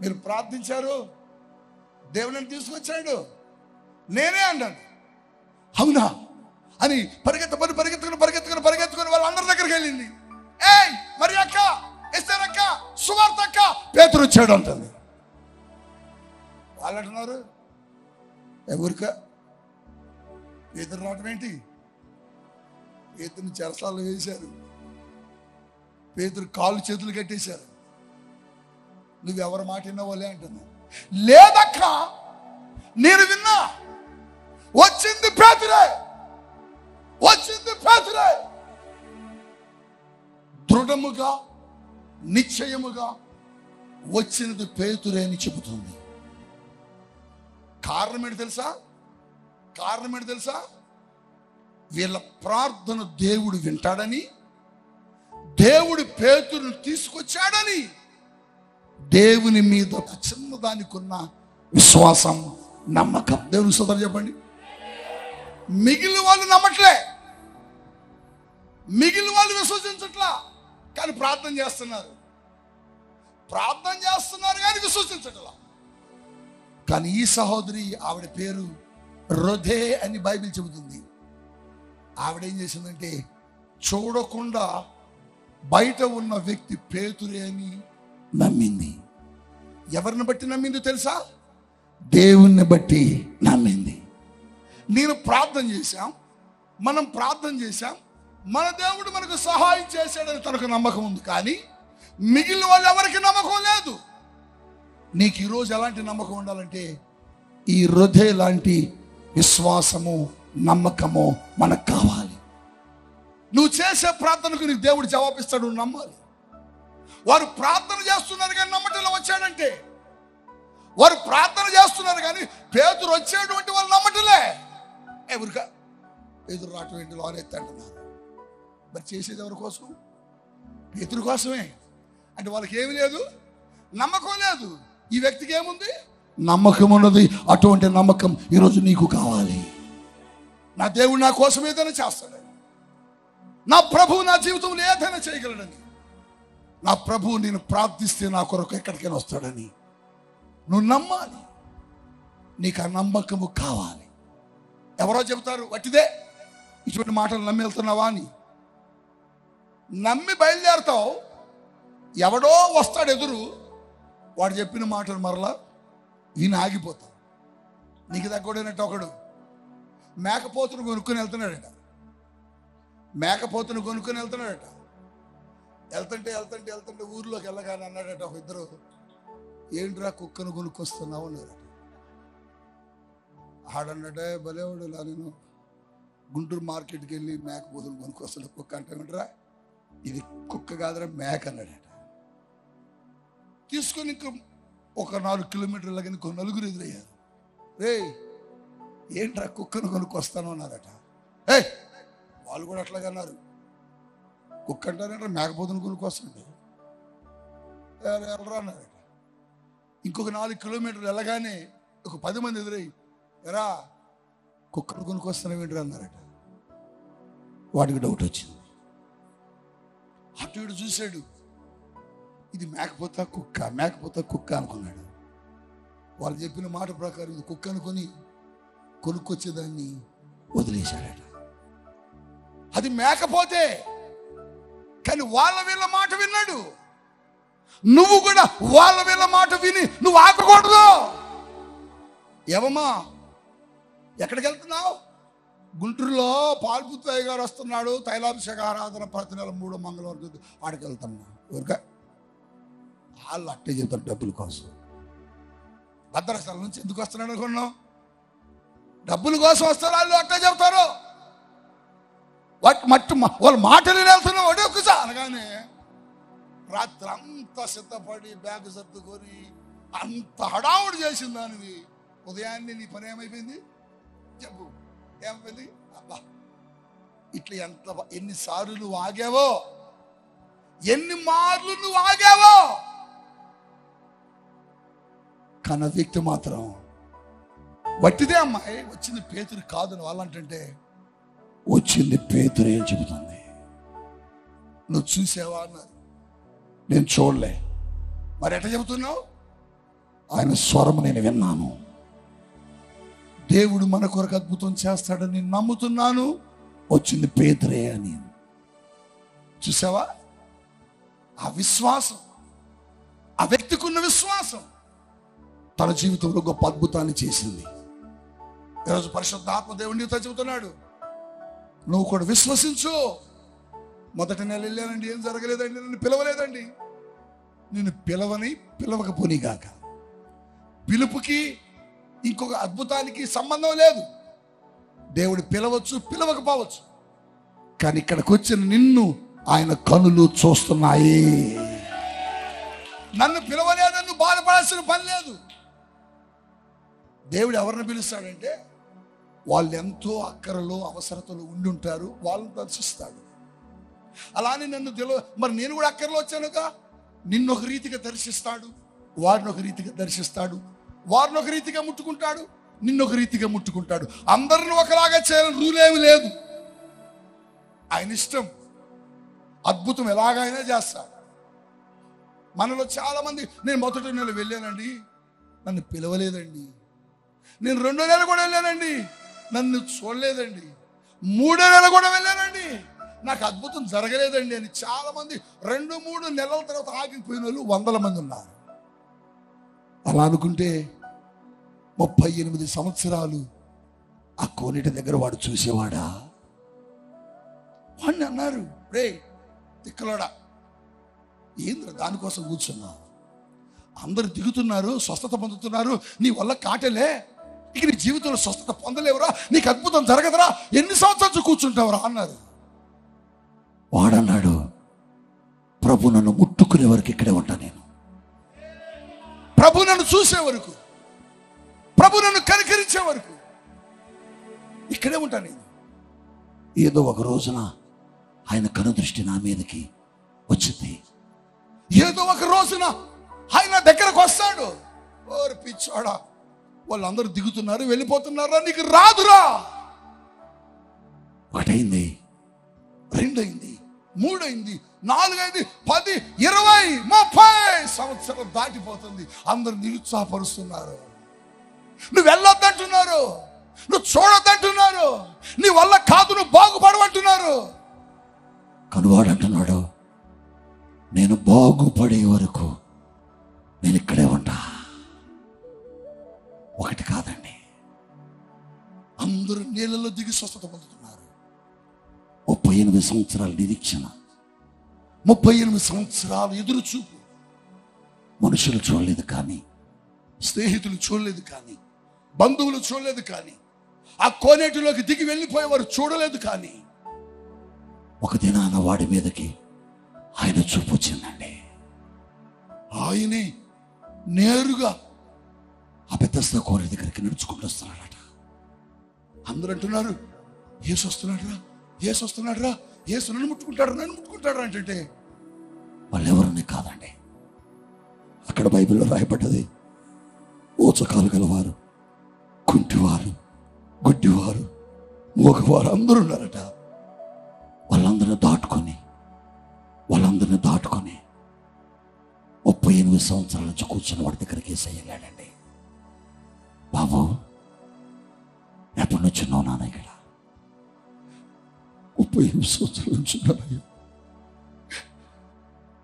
మీరు ప్రార్థించారు, దేవుని తీసుకొచ్చాడు, నేనే అన్నాడు. అవునా అని పరిగెత్తుకుని వాళ్ళందరి దగ్గరికి వెళ్ళింది. ఏయ్ మరి అక్క, ఎస్తేరక్క, సువార్త అక్క, పేతురు వచ్చాడు అంటుంది. వాళ్ళు అంటున్నారు, ఎవరిక పేతురు రావటం ఏంటి? పేతురుని చెరసాల్లో వేశారు, పేతురు కాళ్ళు చేతులు కట్టేశారు. నువ్వెవరి మాట విన్నావోలే అంటుంది. లేదక్క, నేను విన్నా, వచ్చింది పేతురే, వచ్చింది పేతురే. దృఢముగా నిశ్చయముగా వచ్చినది పేతురే అని చెబుతుంది. కారణం ఏంటి తెలుసా? కారణం ఏంటి తెలుసా? వీళ్ళ ప్రార్థన దేవుడు వింటాడని, దేవుడు పేతురుని తీసుకొచ్చాడని, దేవుని మీద చిన్నదానికి ఉన్న విశ్వాసం, నమ్మకం. దేవుని స్తోత్రం చెప్పండి. మిగిలిన వాళ్ళు నమ్మట్లే, మిగిలిన వాళ్ళు విశ్వసించట్లా, కానీ ప్రార్థన చేస్తున్నారు. ప్రార్థన చేస్తున్నారు కానీ విశ్వసించట్లా. కానీ ఈ సహోదరి, ఆవిడ పేరు రొదే అని బైబిల్ చెబుతుంది. ఆవిడేం చేసిందంటే చూడకుండా బయట ఉన్న వ్యక్తి పేతురే అని నమ్మింది. ఎవరిని బట్టి నమ్మింది తెలుసా? దేవుణ్ణి బట్టి నమ్మింది. నేను ప్రార్థన చేశాం, మనం ప్రార్థన చేశాం, మన దేవుడు మనకు సహాయం చేశాడని తనకు నమ్మకం ఉంది. కానీ మిగిలిన వాళ్ళు ఎవరికి నమ్మకం లేదు. నీకు ఈరోజు ఎలాంటి నమ్మకం ఉండాలంటే ఈ హృదయ లాంటి విశ్వాసము, నమ్మకము మనకు కావాలి. నువ్వు చేసే ప్రార్థనకు నీకు దేవుడు జవాబిస్తాడు, నువ్వు నమ్మాలి. వారు ప్రార్థన చేస్తున్నారు కానీ నమ్మటంలో వచ్చాడంటే, వారు ప్రార్థన చేస్తున్నారు కానీ పేతురు వచ్చేటువంటి వాళ్ళు నమ్మటలే. ఎవరికా పేతురు రావటం ఏంటి, లోనెత్తంటున్నారు. మరి చేసేది ఎవరి కోసం? పేతురు కోసమే. అంటే వాళ్ళకి ఏమి లేదు, నమ్మకం లేదు. ఈ వ్యక్తికి ఏముంది? నమ్మకం ఉన్నది. అటువంటి నమ్మకం ఈరోజు నీకు కావాలి. నా దేవుడు నా కోసం ఏదైనా చేస్తాడని, నా ప్రభువు నా జీవితంలో ఏదైనా చేయగలడని, నా ప్రభువు నేను ప్రార్థిస్తే నా కొరకు ఎక్కడికైనా వస్తాడని నువ్వు నమ్మాలి. నీకు ఆ నమ్మకము కావాలి. ఎవరో చెబుతారు వట్టిదే, ఇటువంటి మాటలు నమ్మి వెళ్తున్నావా అని. నమ్మి బయలుదేరుతావు, ఎవడో వస్తాడు ఎదురు, వాడు చెప్పిన మాటలు మరలా విని ఆగిపోతావు. నీకు తగ్గొడైనట్టు ఒకడు మేకపోతును కొనుక్కొని వెళ్తున్నాడట. మేకపోతును కొనుక్కొని వెళ్తున్నాడట. వెళ్తుంటే ఊర్లోకి వెళ్ళగానే అన్నాడట ఒక ఇద్దరు, ఏంట్రా కుక్కను కొనుక్కొస్తున్నావు అన్నారట. ఆడన్నటే భలేవాడు, ఇలా నేను గుంటూరు మార్కెట్కి వెళ్ళి మేకపోతును కొనుక్కొస్తాను, కుక్క అంటామంటరా, ఇది కుక్క కాదురా మేక అన్నాడట. తీసుకొని ఇంక ఒక 4 కిలోమీటర్ల కానీ నలుగురు ఎదురయ్యారు. రే ఏంట్రా కుక్కను కొనుక్కొస్తాను అన్నారట. వాళ్ళు కూడా అట్లాగే అన్నారు. కుక్క అంటారంటే మేకపోతును కొనుక్కొస్తాడు వెళ్ళరా అన్నారట. ఇంకొక 4 కిలోమీటర్లు వెళ్ళగానే ఒక 10 మంది ఎదురయ్యి, ఎరా కుక్కను కొనుక్కొస్తాను ఏంటి అన్నారట. వాడికి డౌట్ వచ్చింది. అటు ఇటు చూశాడు, ఇది మేకపోతా కుక్క అనుకున్నాడు. వాళ్ళు చెప్పిన మాట ప్రకారం ఇది కుక్క అనుకొని కొనుక్కొచ్చేదాన్ని వదిలేశాడట. అది మేకపోతే, కానీ వాళ్ళ వీళ్ళ మాట విన్నాడు. నువ్వు కూడా వాళ్ళ వీళ్ళ మాట విని నువ్వు ఆగకూడదు. ఏమమ్మా ఎక్కడికి వెళ్తున్నావు? గుంటూరులో పాల్పుత్తయ్య గారు వస్తున్నాడు, తైలాభిషేక ఆరాధన ప్రతి నెల 3వ మంగళవారం ఆడికి వెళ్తున్నా. ఊరికా వాళ్ళు అట్టే చెప్తారు, డబ్బుల కోసం. భద్రాచలం నుంచి ఎందుకు వస్తున్నాడు అనుకున్నావు? డబ్బుల కోసం వస్తారు వాళ్ళు, అట్టే చెప్తారు. వాళ్ళ మాటలు వెళ్తున్నావు ఒకటే ఒక్కసా అనగానే రాత్రి అంతా సిద్ధపడి బ్యాగ్ సర్దుకొని అంత హడావుడు చేసిన దానివి ఉదయాన్నే నీ పని ఏమైపోయింది చెప్పు? ఏమైపోయింది? అబ్బా ఇట్లా ఎన్నిసార్లు నువ్వు ఆగావో, ఎన్ని మార్లు నువ్వు ఆగావో. కానీ వ్యక్తి మాత్రం వట్టిదే అమ్మాయి వచ్చింది పేతురు కాదని వాళ్ళంటే వచ్చింది పేతురే అని చెబుతుంది. నువ్వు చూసావా అన్నారు. నేను చూడలే. మరి ఎట్లా చెబుతున్నావు? ఆయన స్వరం నేను విన్నాను. దేవుడు మన కొరకు అద్భుతం చేస్తాడని నమ్ముతున్నాను. వచ్చింది పేతురే అని. చూసావా ఆ విశ్వాసం, ఆ వ్యక్తికి ఉన్న విశ్వాసం తన జీవితంలో గొప్ప అద్భుతాన్ని చేసింది. ఈరోజు పరిశుద్ధాత్మ దేవుడు నీతో చెబుతున్నాడు, నువ్వు కూడా విశ్వసించు. మొదటి నెల వెళ్ళానండి, ఏం జరగలేదండి, నన్ను పిలవలేదండి. నేను పిలవకపోనిగాక. పిలుపుకి ఇంకొక అద్భుతానికి సంబంధం లేదు. దేవుడు పిలవచ్చు, పిలవకపోవచ్చు, కానీ ఇక్కడికి వచ్చిన నిన్ను ఆయన కనులు చూస్తున్నాయి. నన్ను పిలవలేదని నువ్వు బాధపడాల్సిన పని లేదు. దేవుడు ఎవరిని పిలుస్తాడంటే వాళ్ళు ఎంతో అక్కరలో అవసరతలు ఉండి ఉంటారు, వాళ్ళని దర్శిస్తాడు. అలానే నన్ను మరి నేను కూడా అక్కరలో వచ్చానుగా, నిన్ను ఒక రీతిగా దర్శిస్తాడు, వారిని ఒక రీతిగా దర్శిస్తాడు, వారిని ఒక రీతిగా ముట్టుకుంటాడు, నిన్ను ఒక రీతిగా ముట్టుకుంటాడు. అందరిని ఒకలాగా చేయాలని రూల్ ఏమి లేదు. ఆయన ఇష్టం. అద్భుతం ఎలాగైనా చేస్తాడు. మనలో చాలా మంది, నేను మొదటి నెల వెళ్ళానండి, నన్ను పిలవలేదండి. నేను 2 నెలలు కూడా వెళ్ళానండి, నన్ను చూడలేదండి. 3 నెలలు కూడా వెళ్ళానండి, నాకు అద్భుతం జరగలేదండి అని చాలా మంది 2-3 నెలల తర్వాత ఆగిపోయిన వాళ్ళు 100 మంది ఉన్నారు. అలా అనుకుంటే 38 సంవత్సరాలు ఆ కోనేటి దగ్గర వాడు చూసేవాడా? వాడిని అన్నారు, రే తిక్కలోడా, ఏంద్ర దానికోసం కూర్చున్నావు? అందరు దిగుతున్నారు, స్వస్థత పొందుతున్నారు, నీ వల్ల కాటలే, ఇక నీ జీవితంలో స్వస్థత పొందలేవురా, నీకు అద్భుతం జరగదురా, ఎన్ని సంవత్సరాలు కూర్చుంటావురా అన్నారు. వాడన్నాడు, ప్రభు నన్ను ముట్టుకునే వరకు ఇక్కడే ఉంటా, నేను ప్రభు నన్ను చూసే వరకు, ప్రభు నన్ను కనికరించే వరకు ఇక్కడే ఉంటా నేను. ఏదో ఒక రోజున ఆయన కనుదృష్టి నా మీదకి వచ్చింది. ఏదో ఒక రోజున ఆయన దగ్గరకు వస్తాడు. ఓరి పిచ్చోడా, వాళ్ళందరూ దిగుతున్నారు, వెళ్ళిపోతున్నారా, నీకు రాదురా. 1 అయింది, 2 అయింది, 3 అయింది, 4 అయింది, 10, 20, 30 సంవత్సరాలు దాటిపోతుంది. అందరూ నిరుత్సాహపరుస్తున్నారు, నువ్వు వెళ్ళొద్దంటున్నారు, నువ్వు చూడొద్దంటున్నారు, నీ వల్ల కాదు, నువ్వు బాగుపడమంటున్నారు. కనువాడు అంటున్నాడు, నేను బాగుపడే వరకు నేను ఇక్కడే ఉంటా. 1 కాదండి, అందరూ నీళ్ళలో దిగి స్వస్థత పొందుతున్నారు. 38 సంవత్సరాల నిరీక్షణ, 38 సంవత్సరాలు ఎదురు చూపు. మనుషులు చూడలేదు కానీ, స్నేహితులు చూడలేదు కానీ, బంధువులు చూడలేదు కానీ, ఆ కోనేటిలోకి దిగి వెళ్ళిపోయేవారు చూడలేదు కానీ, ఒక దినాన వాడి మీదకి ఆయన చూపు వచ్చిందండి. ఆయనే నేరుగా ఆ బెతెస్దా కోనేటి దగ్గరికి నడుచుకుంటూ వస్తున్నాడట. అందరూ అంటున్నారు, యేసు వస్తున్నాడురా, యేసు వస్తున్నాడురా, యేసు నన్ను ముట్టుకుంటాడు అంటే వాళ్ళు ఎవరని కాదండి. అక్కడ బైబిల్లో రాయబడ్డది, ఊచకాలు గలవారు, కుంటివారు, గుడ్డివారు, మోగవారు అందరూ ఉన్నారట. వాళ్ళందరిని దాటుకొని 38 సంవత్సరాల నుంచి కూర్చొని వాడి దగ్గరికి యేసయ్య వెళ్ళాడండి. బాబు, ఎప్పటి నుంచి ఉన్నావు నాన్న ఇక్కడ? 38 సంవత్సరాల నుంచి ఉన్నానయ్యా.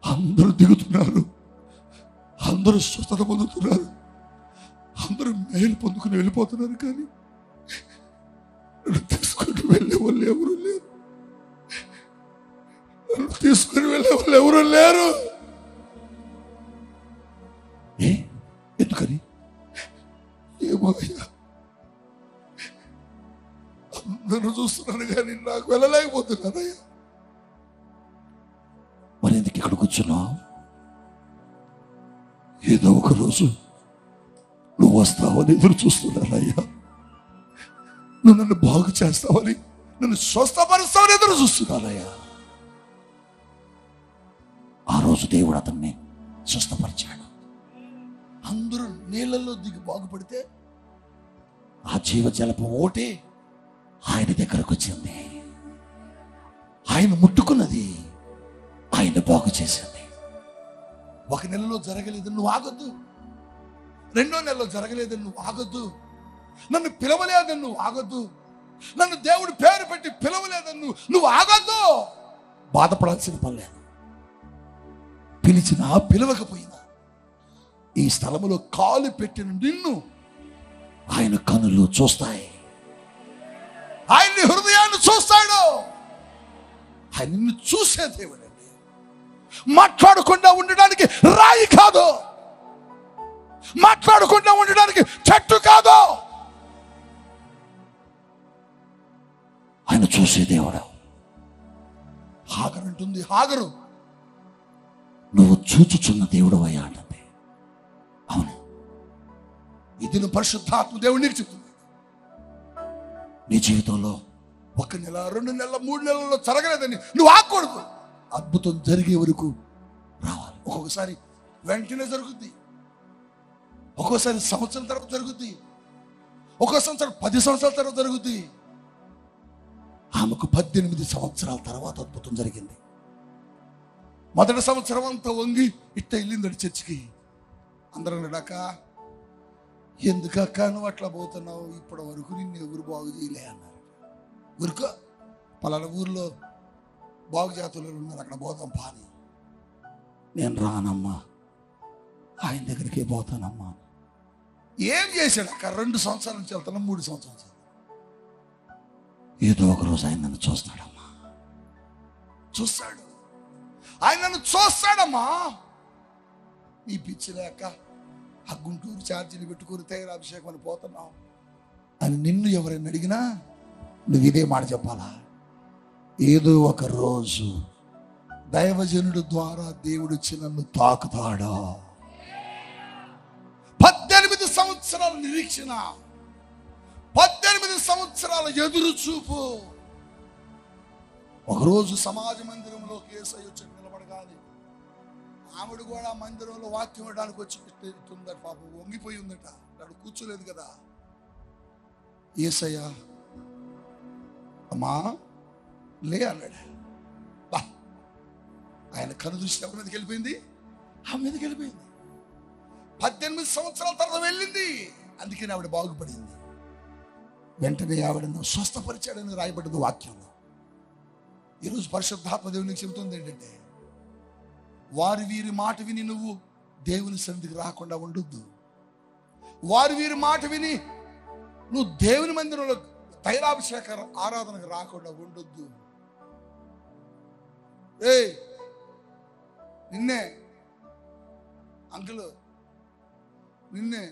అందరూ దిగుతున్నారు, అందరూ స్వస్థత పొందుతున్నారు, అందరూ మేలు పొందుకుని వెళ్ళిపోతున్నారు, కానీ నన్ను తీసుకుని వెళ్ళే వాళ్ళు ఎవరు లేరు, నన్ను తీసుకుని వెళ్ళే వాళ్ళు ఎవరు లేరు. ఎందుకని? ఏమో అయ్యా, అందరూ చూస్తున్నాను కానీ నాకు వెళ్ళలేకపోతున్నానయ్యా. మరి ఎందుకు ఇక్కడ కూర్చున్నావు? ఏదో ఒక రోజు నువ్వు వస్తావని ఎదురు చూస్తున్నానయ్యా, నువ్వు నన్ను బాగు చేస్తావని, నన్ను స్వస్థపరుస్తావని ఎదురు చూస్తున్నానయ్యా. ఆ రోజు దేవుడు అతన్ని స్వస్థపరిచాడు. అందరూ నీళ్ళల్లో దిగి బాగుపడితే ఆ జీవజలపు ఓటే ఆయన దగ్గరకు వచ్చింది. ఆయన ముట్టుకున్నది, ఆయన బాగు చేసింది. 1 నెలలో జరగలేదని నువ్వు ఆగొద్దు, 2వ నెలలో జరగలేదని నువ్వు ఆగొద్దు, నన్ను పిలవలేదని నువ్వు ఆగొద్దు, నన్ను దేవుడు పేరు పెట్టి పిలవలేదని నువ్వు ఆగొద్దు. బాధపడాల్సిన పని లేదు. పిలిచినా పిలవకపోయినా ఈ స్థలములో కాలు పెట్టిన నిన్ను ఆయన కనులు చూస్తాయి, ఆయన హృదయాన్ని చూస్తాడు. ఆయన నిన్ను చూసే దేవుడండి. మాట్లాడకుండా ఉండడానికి రాయి కాదు, మాట్లాడకుండా ఉండడానికి చెట్టు కాదు, ఆయన చూసే దేవుడు. హాగరు అంటుంది, హాగరు నువ్వు చూచుచున్న దేవుడు అయ్యా అంటుంది. అవును, ఇది నువ్వు పరిశుద్ధాత్మ దేవుడు నీకు చెప్తుంది. నీ జీవితంలో 1 నెల, 2 నెలల, 3 నెలల్లో జరగలేదని నువ్వు ఆగకూడదు. అద్భుతం జరిగే వరకు రావాలి. ఒక్కొక్కసారి వెంటనే జరుగుద్ది, ఒక్కోసారి సంవత్సరం తర్వాత జరుగుద్ది, ఒక్కో సంవత్సరం 10 సంవత్సరాల తర్వాత జరుగుద్ది. ఆమెకు 18 సంవత్సరాల తర్వాత అద్భుతం జరిగింది. మొదటి సంవత్సరం అంతా వంగి ఇట్ట వెళ్ళిందడి చర్చికి. అందరూ అన్నాడాక ఎందుకక్క నువ్వు అట్లా పోతున్నావు, ఇప్పటి వరకు నిన్ను ఎవరు బాగు చేయలే అన్నారు. ఊరుకో, పలానా ఊర్లో బాగు జాతులు ఉన్నారు, అక్కడ పోతాం పాని. నేను రానమ్మా, ఆయన దగ్గరికి పోతానమ్మా. ఏం చేశాడు అక్క? 2 సంవత్సరాల నుంచి వెళ్తాను, 3 సంవత్సరాలు. ఏదో ఒక రోజు ఆయన నన్ను చూస్తాడమ్మా, చూస్తాడు, ఆయన నన్ను చూస్తాడమ్మా. నీ పిచ్చి లేక ఆ గుంటూరు ఛార్జీలు పెట్టుకుని తైలాభిషేకం అని పోతున్నావు అని నిన్ను ఎవరైనా అడిగినా నువ్వు ఇదే మాట చెప్పాలా? ఏదో ఒక రోజు దైవజనుడు ద్వారా దేవుడు వచ్చి నన్ను తాకుతాడా. 18 సంవత్సరాల నిరీక్షణ, 18 సంవత్సరాల ఎదురు చూపు. ఒకరోజు సమాజ మందిరంలో యేసయ్య వచ్చి నిలబడగానే ఆవిడ కూడా మందిరంలో వాక్యం ఇవ్వడానికి వచ్చి ఉందట. పాపం వంగిపోయి ఉందట, అక్కడ కూర్చోలేదు కదా. యేసయ్య అమ్మా లే అన్నాడు. ఆయన కను దృష్టి ఎవరి మీదకి వెళ్ళిపోయింది? ఆ మీదకి వెళ్ళిపోయింది. 18 సంవత్సరాల తర్వాత వెళ్ళింది, అందుకని ఆవిడ బాగుపడింది. వెంటనే ఆవిడను స్వస్థపరిచాడని రాయబడ్డది వాక్యంలో. ఈరోజు పరిశుద్ధాత్మ దేవునికి చెబుతుంది ఏంటంటే, వారి వీరి మాట విని నువ్వు దేవుని సన్నిధికి రాకుండా ఉండొద్దు. వారి వీరి మాట విని నువ్వు దేవుని మందిరంలో తైలాభిషేక ఆరాధనకు రాకుండా ఉండొద్దు. నిన్నే అంకుల్, నిన్నే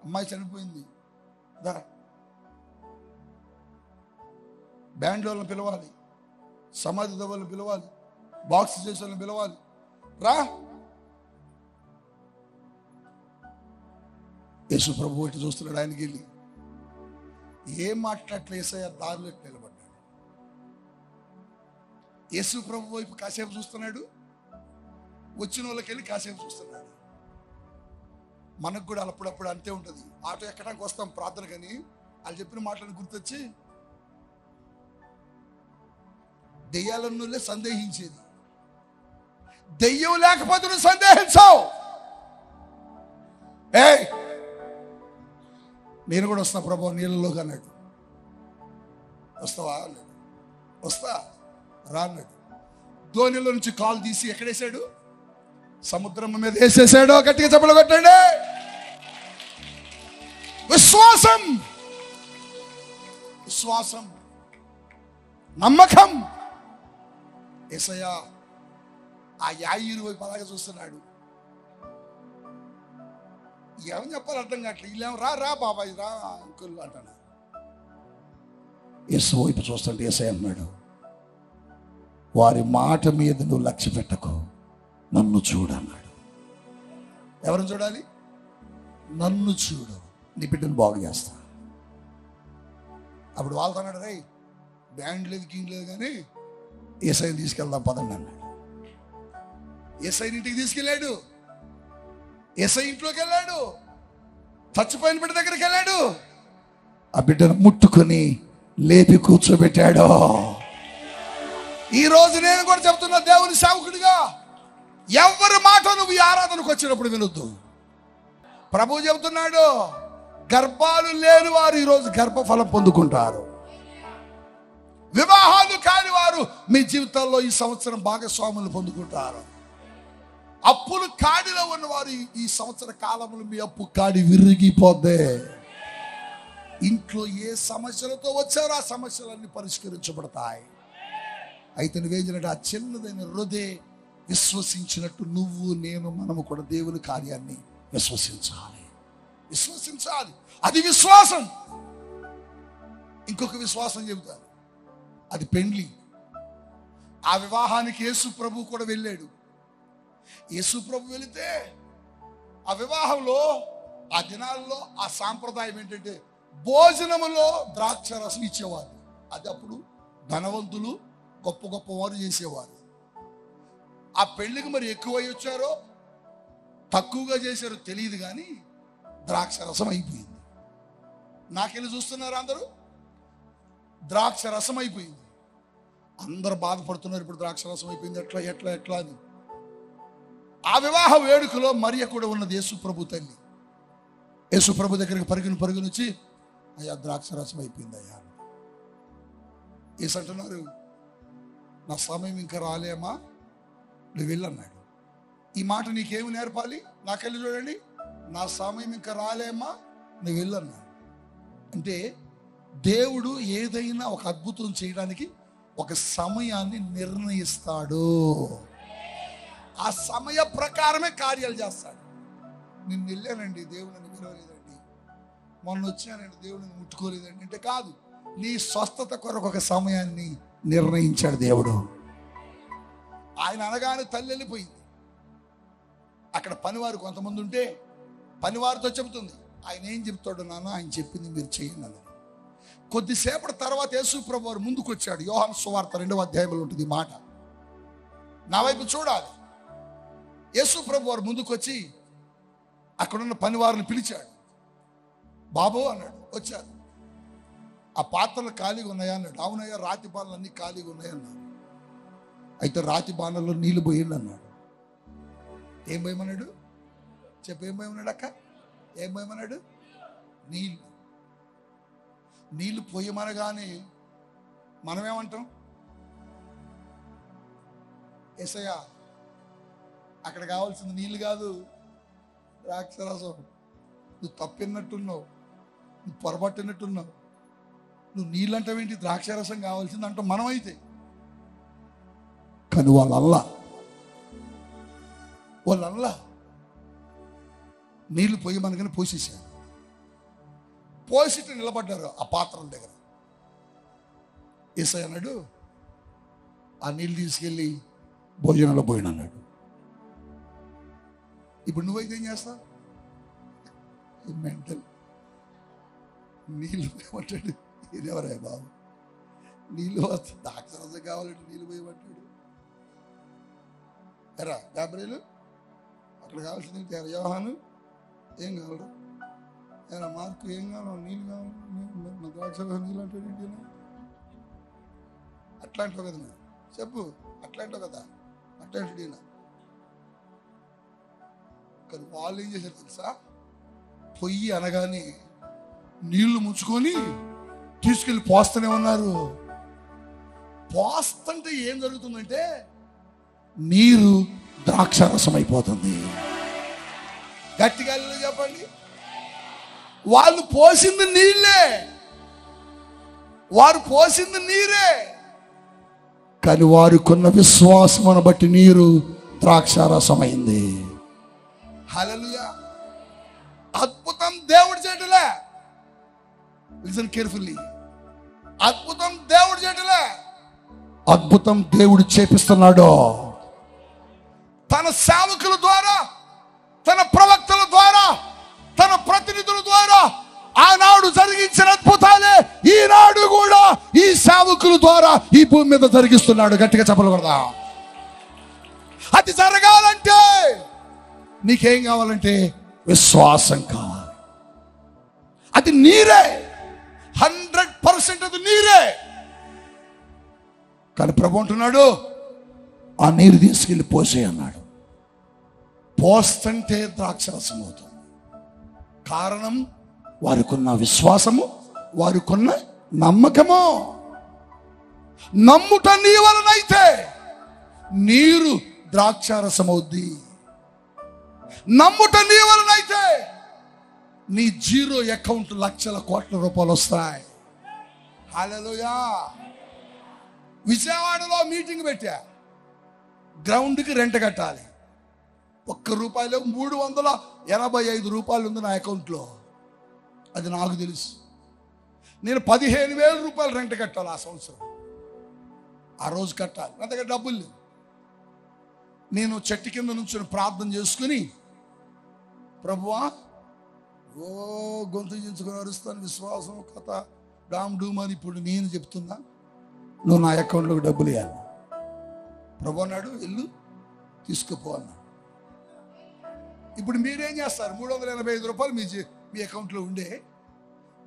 అమ్మాయి చనిపోయింది, బ్యాండ్ వాళ్ళని పిలవాలి, సమాధి దవ్వలను పిలవాలి, బాక్స్ చేసే వాళ్ళని పిలవాలి, రా. యేసు ప్రభు ఇటు చూస్తున్నాడు, ఆయనకి వెళ్ళి ఏం మాట్లాడలే. యేసయ్య దారిలో నిలబడ్డాడు. యేసు ప్రభు వైపు కాసేపు చూస్తున్నాడు, వచ్చిన వాళ్ళకి వెళ్ళి కాసేపు చూస్తున్నాడు. మనకు కూడా అప్పుడప్పుడు అంతే ఉంటుంది. ఆటో ఎక్కడానికి వస్తాం ప్రార్థన, కానీ వాళ్ళు చెప్పిన మాటలను గుర్తొచ్చి దెయ్యాలన్నోళ్ళే సందేహించేది. దెయ్యం లేకపోతే నువ్వు సందేహించావు. నేను కూడా వస్తా ప్రభు నీళ్ళలోకి అన్నాడు. వస్తావా అన్నాడు. వస్తా రా అన్నాడు. ధోనిలో నుంచి కాలు తీసి ఎక్కడేసాడు? సముద్రం మీద వేసేసాడు. గట్టిగా చెప్పలు కొట్టండి. విశ్వాసం, విశ్వాసం, నమ్మకం. యేసయ్య ఆ యాయిరు వైపు అలాగే చూస్తున్నాడు. ఏమని చెప్పాలి అర్థం కావట్లేదు. వీళ్ళేమో రా రా బాబాయ్ రా అంకుల్ అంటాడు. యేసు వైపు చూస్తుంటే యేసయ్య అన్నాడు, వారి మాట మీద నువ్వు లక్ష్య పెట్టకు, నన్ను చూడన్నాడు. ఎవరిని చూడాలి? నన్ను చూడు, నీ బిడ్డను బాగు చేస్తా. అప్పుడు వాళ్ళతో అన్నాడు, రే బ్యాండ్ లేదు కింగ్ లేదు కానీ యేసయ్యని తీసుకెళ్దాం పదండి అన్నాడు. యేసయ్యని ఇంటికి తీసుకెళ్ళాడు. యేసయ్య ఇంట్లోకి వెళ్ళాడు. చచ్చిపోయిన బిడ్డ దగ్గరికి వెళ్ళాడు. ఆ బిడ్డను ముట్టుకొని లేపి కూర్చోబెట్టాడు. ఈ రోజు నేను కూడా చెప్తున్నా, దేవుని సేవకుడిగా ఎవరి మాట నువ్వు ఈ ఆరాధనకు వచ్చినప్పుడు వినొద్దు. ప్రభు చెబుతున్నాడు, గర్భాలు లేని వారు ఈరోజు గర్భఫలం పొందుకుంటారు. వివాహాలు కాని వారు మీ జీవితాల్లో ఈ సంవత్సరం భాగస్వాములు పొందుకుంటారు. అప్పులు కాడిలో ఉన్నవారు ఈ సంవత్సర కాలంలో మీ అప్పు కాడి విరిగిపోద్దే. ఇంట్లో ఏ సమస్యలతో వచ్చారో ఆ సమస్యలన్నీ పరిష్కరించబడతాయి. అయితే నువ్వేం చేయాలంటే, ఆ చిన్నదైన హృదయ విశ్వసించినట్టు నువ్వు నేను మనము కూడా దేవుని కార్యాన్ని విశ్వసించాలి. విశ్వసించాలి, అది విశ్వాసం. ఇంకొక విశ్వాసం చెబుతాను, అది పెండ్లి. ఆ వివాహానికి యేసు ప్రభు కూడా వెళ్ళాడు. యేసు ప్రభు వెళితే ఆ వివాహంలో ఆ దినాల్లో ఆ సాంప్రదాయం ఏంటంటే, భోజనములో ద్రాక్ష రసం ఇచ్చేవారు. అది అప్పుడు ధనవంతులు గొప్ప గొప్ప వారు చేసేవారు. ఆ పెళ్లికి మరి ఎక్కువై వచ్చారో తక్కువగా చేశారో తెలియదు, కానీ ద్రాక్ష రసం అయిపోయింది. నాకెళ్ళి చూస్తున్నారు అందరూ, ద్రాక్ష రసం అయిపోయింది. అందరు బాధపడుతున్నారు, ఇప్పుడు ద్రాక్ష రసం అయిపోయింది, ఎట్లా ఎట్లా ఎట్లా అని. ఆ వివాహ వేడుకలో మరియ కూడా ఉన్నది, యేసు ప్రభు తల్లి. యేసు ప్రభు దగ్గరికి పరుగుని వచ్చి, అయ్యా ద్రాక్ష రసం అయిపోయింది అయ్యా. యేసు అంటున్నారు, నా సమయం ఇంకా రాలేమా, నువ్వు వెళ్ళన్నాడు. ఈ మాట నీకేమి నేర్పాలి? నాకెళ్ళి చూడండి, నా సమయం ఇంకా రాలేమా, నువ్వు వెళ్ళన్నాడు. అంటే దేవుడు ఏదైనా ఒక అద్భుతం చేయడానికి ఒక సమయాన్ని నిర్ణయిస్తాడు. ఆ సమయ ప్రకారమే కార్యాలు చేస్తాడు. నేను వెళ్ళానండి, దేవుడిని పిలవలేదండి, మొన్న వచ్చానండి, దేవుడిని ముట్టుకోలేదండి అంటే కాదు. నీ స్వస్థత కొరకు ఒక సమయాన్ని నిర్ణయించాడు దేవుడు. ఆయన అనగానే తల్లి వెళ్ళిపోయింది. అక్కడ పనివారు కొంతమంది ఉంటే పనివారితో చెబుతుంది, ఆయన ఏం చెప్తాడు నాన్న, ఆయన చెప్పింది మీరు చేయండి అన్నది. కొద్దిసేపటి తర్వాత యేసు ప్రభు వారు ముందుకు వచ్చాడు. యోహాను సువార్త 2వ అధ్యాయంలో ఉంటుంది ఈ మాట. నా వైపు చూడాలి. యేసు ప్రభు వారు ముందుకు వచ్చి అక్కడున్న పనివారిని పిలిచాడు. బాబు అన్నాడు. వచ్చారు. ఆ పాత్రలు ఖాళీగా ఉన్నాయా అన్నాడు. అవునయ్యా, రాతి బాణలు అన్ని ఖాళీగా ఉన్నాయన్నాడు. అయితే రాతి బాణల్లో నీళ్లు పోయిండు అన్నాడు. ఏం పోయమన్నాడు? చెప్పు, ఏం పోయమన్నాడు అక్క? ఏం పోయమన్నాడు? నీళ్లు పోయమనగానే మనమేమంటాం? యేసయ్యా, అక్కడ కావాల్సింది నీళ్ళు కాదు, ద్రాక్షరసం. నువ్వు తప్పినట్టున్నావు, నువ్వు పొరపట్టినట్టున్నావు, నువ్వు నీళ్ళు అంటావేంటి, ద్రాక్షరసం కావాల్సింది అంటాం మనమైతే. కానీ వాళ్ళల్లా నీళ్లు పోయమనగానే పోసేసారు. పోసిట్టు నిలబడ్డారు ఆ పాత్రల దగ్గర. యేసయ్య అన్నాడు, ఆ నీళ్ళు తీసుకెళ్ళి భోజనంలో పోయినన్నాడు. ఇప్పుడు నువ్వైతే ఏం చేస్తావు? మెంటల్. నీళ్ళు పోయమంటాడు. ఇదెవరే బాబు? నీళ్ళు వస్తుంది, ద్రాక్షరసం కావాలంటే నీళ్ళు పోయమంటాడు. ఎరా గాబ్రియలు, అక్కడ కావాల్సింది యోహాను, ఏం కావాలి? ఏరా మార్కు, ఏం కావాలి? నీళ్ళు కావాలి. ద్రాక్షరసం నీళ్ళు అంటాడు ఏంటి? అట్లాంటివి కదా నువ్వు చెప్పు, అట్లాంటివి కదా, అట్లాంటి. కానీ వాళ్ళు ఏం చేశారు తెలుసా? పొయ్యి అనగానే నీళ్లు ముంచుకొని తీసుకెళ్ళి పోస్తూనే ఉన్నారు. పోస్తుంటే ఏం జరుగుతుందంటే నీరు ద్రాక్షరసం అయిపోతుంది. గట్టిగా చెప్పండి. వాళ్ళు పోసింది నీళ్ళే, వారు పోసింది నీరే, కానీ వారికున్న విశ్వాసమును బట్టి నీరు ద్రాక్షారసమైంది. హల్లెలూయా. అద్భుతం దేవుడు చేయటలే. Listen carefully. అద్భుతం దేవుడు చేయటలే, అద్భుతం దేవుడు చేపిస్తున్నాడు. తన సేవకుల ద్వారా, తన ప్రవక్తల ద్వారా, తన ప్రతినిధుల ద్వారా ఆనాడు జరిగించిన అద్భుతాలే ఈనాడు కూడా ఈ సేవకుల ద్వారా ఈ భూమి మీద జరిగిస్తున్నాడు. గట్టిగా చెప్పకూడదా? అది జరగాలంటే నీకేం కావాలంటే విశ్వాసం కావాలి. అది నీరే, 100% అది నీరే. కానీ ప్రభు అంటున్నాడు, ఆ నీరు తీసుకెళ్ళి పోసే అన్నాడు. పోస్తంటే ద్రాక్షరసం అవుతుంది. కారణం వారికున్న విశ్వాసము, వారికున్న నమ్మకము. నమ్ముట నీ వలనైతే నీరు ద్రాక్షారసం అవుద్ది. నమ్ముట నీ వలనైతే నీ జీరో అకౌంట్ లక్షల కోట్ల రూపాయలు వస్తాయి. హల్లెలూయా. విజయవాడలో మీటింగ్ పెట్టా. గ్రౌండ్కి రెంట్ కట్టాలి. ₹1 385 రూపాయలు ఉంది నా అకౌంట్లో. అది నాకు తెలుసు. నేను 15,000 రూపాయలు రెంట్ కట్టాలి ఆ సంవత్సరం. ఆ రోజు కట్టాలి, నా దగ్గర డబ్బులు లేవు. నేను చెట్టు కింద నుంచి ప్రార్థన చేసుకుని, ప్రభువా, గొంతు చించుకొని అరుస్తాను, విశ్వాసం కథ డామ్ డూమ్ అని ఇప్పుడు నేను చెప్తున్నా, నువ్వు నా అకౌంట్లోకి డబ్బులు ఇవ్వాలి. ప్రభు అన్నాడు, వెళ్ళు తీసుకుపో అన్నాడు. ఇప్పుడు మీరేం చేస్తారు? 385 రూపాయలు మీ అకౌంట్లో ఉండే,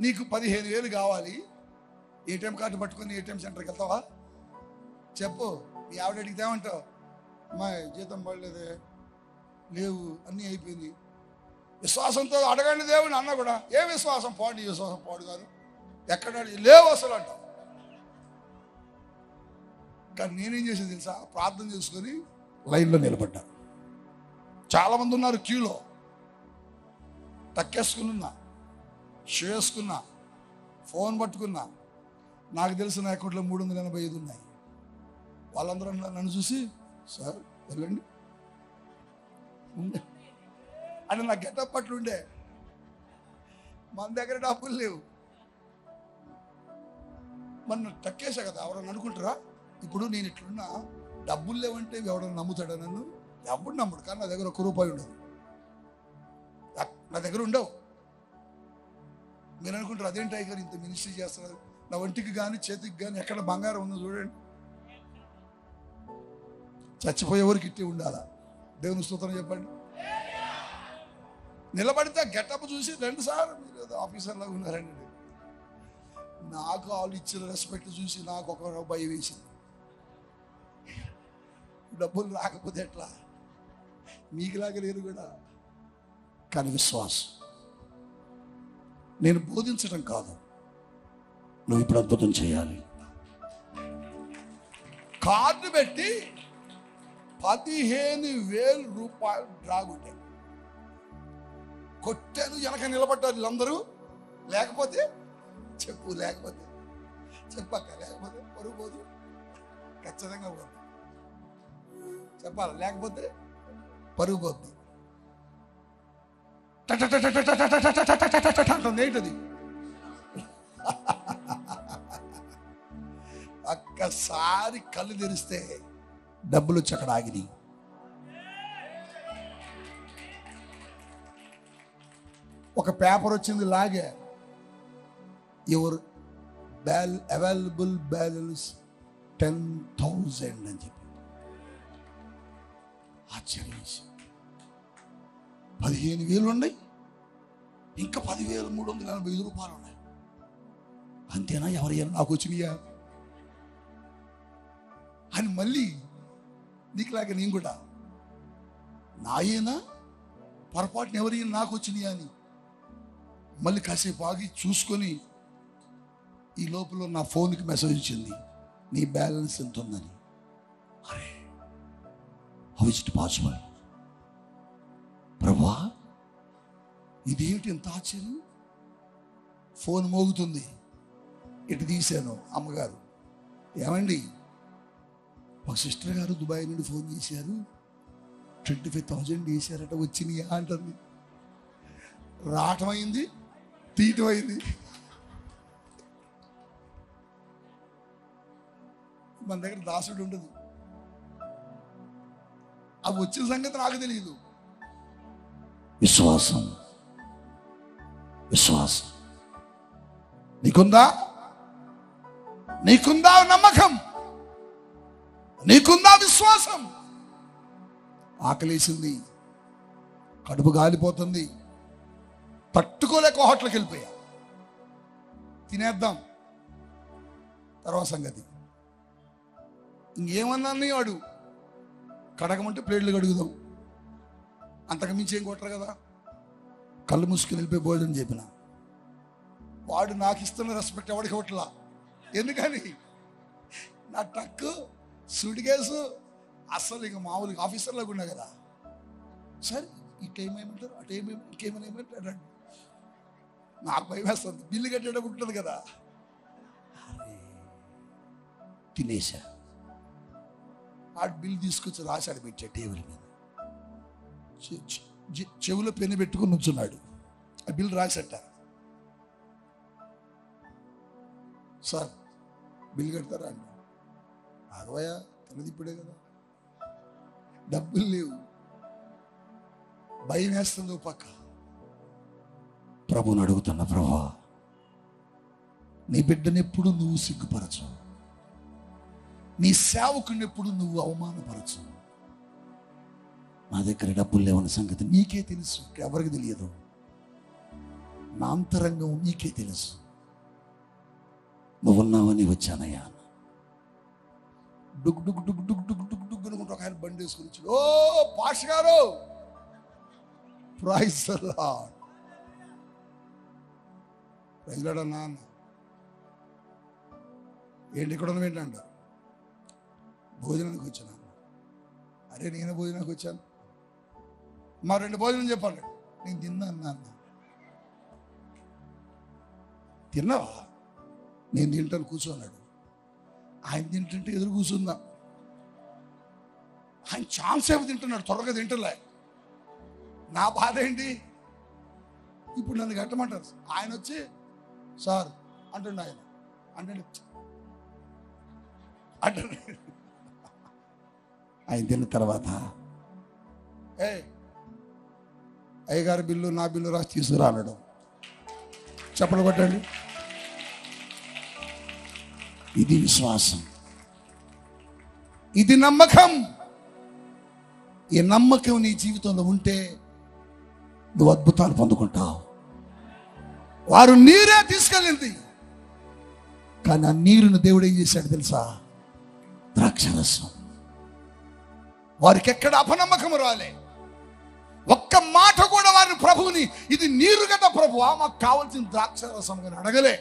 నీకు 15,000 కావాలి. ఏటీఎం కార్డు పట్టుకొని ఏటీఎం సెంటర్కి వెళ్తావా? చెప్పు. మీ ఆవిడ అడిగితే ఏమంటావు? అమ్మాయి జీతం పడలేదే, లేవు, అన్నీ అయిపోయింది, విశ్వాసంతో అడగండి దేవుని అన్న కూడా, ఏ విశ్వాసం పాడు, నీ విశ్వాసం పాడు కాదు, ఎక్కడ లేవు అసలు అంటాం. కానీ నేనేం చేసేది తెలుసా, ప్రార్థన చేసుకొని లైన్లో నిలబడ్డా. చాలామంది ఉన్నారు క్యూలో, టక్కేసుకున్నా, షూ వేసుకున్నా, ఫోన్ పట్టుకున్నా. నాకు తెలిసిన అకౌంట్లో 385 ఉన్నాయి. వాళ్ళందరూ నన్ను చూసి, సార్ వెళ్ళండి అంటే నా గెటప్ పట్లుండే. మన దగ్గర డబ్బులు లేవు, మన టక్కేసా కదా. ఎవరన్నా అనుకుంటారా ఇప్పుడు నేను ఇట్లున్నా డబ్బులు లేవంటే ఎవడన్నా నమ్ముతాడా నన్ను? ఎవడు నమ్ముడు. కానీ నా దగ్గర ₹1 ఉండదు, నా దగ్గర ఉండవు. మీరు అనుకుంటారు అదేంటి టైగర్ ఇంత మినిస్ట్రీ చేస్తున్నారు, నా ఒంటికి కానీ చేతికి కానీ ఎక్కడ బంగారం ఉందో చూడండి. చచ్చిపోయేవారికి ఇట్టే ఉండాలా? దేవుని స్తోత్రం చెప్పండి. నిలబడితే గెటప్ చూసి 2 సార్లు మీరు ఏదో ఆఫీసర్లాగా ఉన్నారండి. నాకు వాళ్ళు ఇచ్చిన రెస్పెక్ట్ చూసి నాకు ఒక భయం వేసింది. డబ్బులు రాకపోతే ఎట్లా? మీకులాగా లేరు కూడా. కానీ విశ్వాసం, నేను బోధించడం కాదు, నువ్వు ఇప్పుడు అద్భుతం చేయాలి. కార్డు పెట్టి ₹15,000 డ్రా కొట్టాను. కొట్టాను, వెనక నిలబడ్డారు వీళ్ళందరూ. లేకపోతే చెప్పు, లేకపోతే చెప్పక్క, లేకపోతే పరుగు పోదు, ఖచ్చితంగా పోదు. చెప్పాలి, లేకపోతే పరుగు పోద్ది. ఏంటది? ఒక్కసారి కళ్ళు తెరిస్తే డబ్బులు వచ్చి అక్కడ ఆగినాయి. ఒక పేపర్ వచ్చింది, లాగే యువర్ అవైలబుల్ బ్యాలెన్స్ 10,000 అని చెప్పి. ఆశ్చర్యం. 15,000 ఉన్నాయి, ఇంకా ₹10,345 ఉన్నాయి. అంతేనా? ఎవరైనా నాకు వచ్చినాయా అని మళ్ళీ నీకులాగా నేను కూడా, నాయేనా పొరపాటున ఎవరైనా నాకు వచ్చినాయా అని మళ్ళీ కాసేపు ఆగి చూసుకొని, ఈ లోపల నా ఫోన్కి మెసేజ్ వచ్చింది, నీ బ్యాలెన్స్ ఎంత ఉందని. అరే, హౌ ఇస్ ఇట్ పాసిబుల్? ప్రభువా, ఇదేమిటి ఎంత ఆశ్చర్యం. ఫోన్ మోగుతుంది, ఇటు తీశాను. అమ్మగారు, ఏమండి ఒక సిస్టర్ గారు దుబాయ్ నుండి ఫోన్ చేశారు, 25,000 చేశారట, వచ్చినాయా అంటుంది. రావటమైంది, తీయటమైంది. మన దగ్గర దాసుడు ఉండదు, అవి వచ్చిన సంగతి నాకు తెలియదు. విశ్వాసం, విశ్వాసం నీకుందా? నీకుందా నమ్మకం? నీకుందా విశ్వాసం? ఆకలేసింది, కడుపు గాలిపోతుంది, తట్టుకోలేక హోటల్కి వెళ్ళిపోయా. తినేద్దాం, తర్వాత సంగతి. ఇంకేమన్నా వాడు కడగమంటే ప్లేట్లు కడుగుదాం, అంతకు మించి ఏం కొట్టరు కదా. కళ్ళు మూసుకుని వెళ్ళిపోయి భోజనం చెప్పిన. వాడు నాకు ఇస్తున్న రెస్పెక్ట్ ఎవడికి కొట్టలా. ఎందుకని నా ట్రక్కు సూట్ కేసు అస్సలు ఇక మామూలుగా ఆఫీసర్లాగా ఉన్నా కదా. సరే ఇటేమేమంటారు, ఇంకేమైనా ఏమంటారు, నాకు భయం వేస్తుంది. బిల్లు కట్టేటప్పుడు ఉంటుంది కదా. తినేసా. ఆ బిల్లు తీసుకొచ్చి రాశాడు, పెట్టా టేబుల్ మీద. చెవులో పెన్ను పెట్టుకుని నుంచున్నాడు. ఆ బిల్లు రాసట. సార్ బిల్లు కడతారా అన్న. ఆగవయా, తనది ఇప్పుడే కదా, డబ్బులు లేవు. భయం వేస్తుంది పక్క. ప్రభుని అడుగుతున్నా, ప్రభువా నీ బిడ్డని ఎప్పుడు నువ్వు సిగ్గుపరచు, నీ సేవకుని ఎప్పుడు నువ్వు అవమానపరచు. నా దగ్గర డబ్బులు లేవన్న సంగతి నీకే తెలుసు, ఎవరికి తెలియదు. నా అంతరంగం నీకే తెలుసు. నువ్వున్నావని వచ్చానయ్యా. డుగ్ డుగ్ డుగ్ డుగ్ డుగ్ డుగ్ డుగ్ అనుకుంటూ ఒక ఆయన బండి వేసుకుని వచ్చాడు. ఓ పాష గారు, praise the lord. Praise lord అన్నా. ఏంటి ఇక్కడ ఉన్నవి ఏంటంట? భోజనానికి వచ్చాను. అరే నేను భోజనానికి వచ్చాను. మా 2 భోజనం చెప్పండి. నేను తిన్నా అన్నా. తిన్నావా? నేను తింటాను కూర్చోన్నాడు. ఆయన తింటుంటే ఎదురు కూర్చుందా. ఆయన ఛాన్స్ ఏమి తింటున్నాడు, త్వరగా తింటలే. నా బాధ ఏంటి? ఇప్పుడు నన్ను కట్టమంటారు. ఆయన వచ్చి సార్ అంటుండే. ఆయన అంటే ఆయన తిన్న తర్వాత అయ్యగారి బిల్లు నా బిల్లు రాసి తీసుకురా అనడం. చెప్పలు కొట్టండి. ఇది విశ్వాసం, ఇది నమ్మకం. ఈ నమ్మకం నీ జీవితంలో ఉంటే నువ్వు అద్భుతాలు పొందుకుంటావు. వారు నీరే తీసుకెళ్ళింది, కానీ ఆ నీరును దేవుడు ఏం చేశాడు తెలుసా? ద్రాక్షరసం. వారికి ఎక్కడ అపనమ్మకం రాలే. ఒక్క మాట కూడా వారిని ప్రభువుని ఇది నీరు కదా ప్రభువా మాకు కావాల్సిన ద్రాక్షరసం అని అడగలే.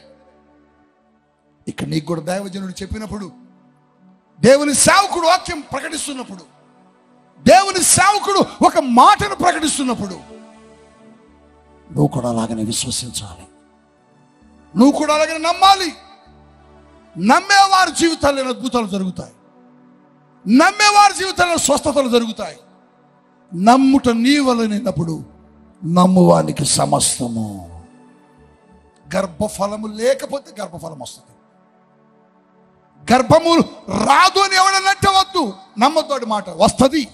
ఇక్కడ నీకు కూడా దైవజనుడు చెప్పినప్పుడు, దేవుని సేవకుడు వాక్యం ప్రకటిస్తున్నప్పుడు, దేవుని సేవకుడు ఒక మాటను ప్రకటిస్తున్నప్పుడు నువ్వు కూడా అలాగనే విశ్వసించాలి. నువ్వు కూడా అలాగనే నమ్మాలి. నమ్మేవారి జీవితాల్లో అద్భుతాలు జరుగుతాయి. నమ్మేవారి జీవితాల్లో స్వస్థతలు జరుగుతాయి. నమ్ముట నీ వలనైనప్పుడు నమ్మువానికి సమస్తము. గర్భఫలము లేకపోతే గర్భఫలం వస్తుంది. గర్భము రాదు అని ఎవడనంటే వద్దు, నమ్మతోటి మాట వస్తుంది.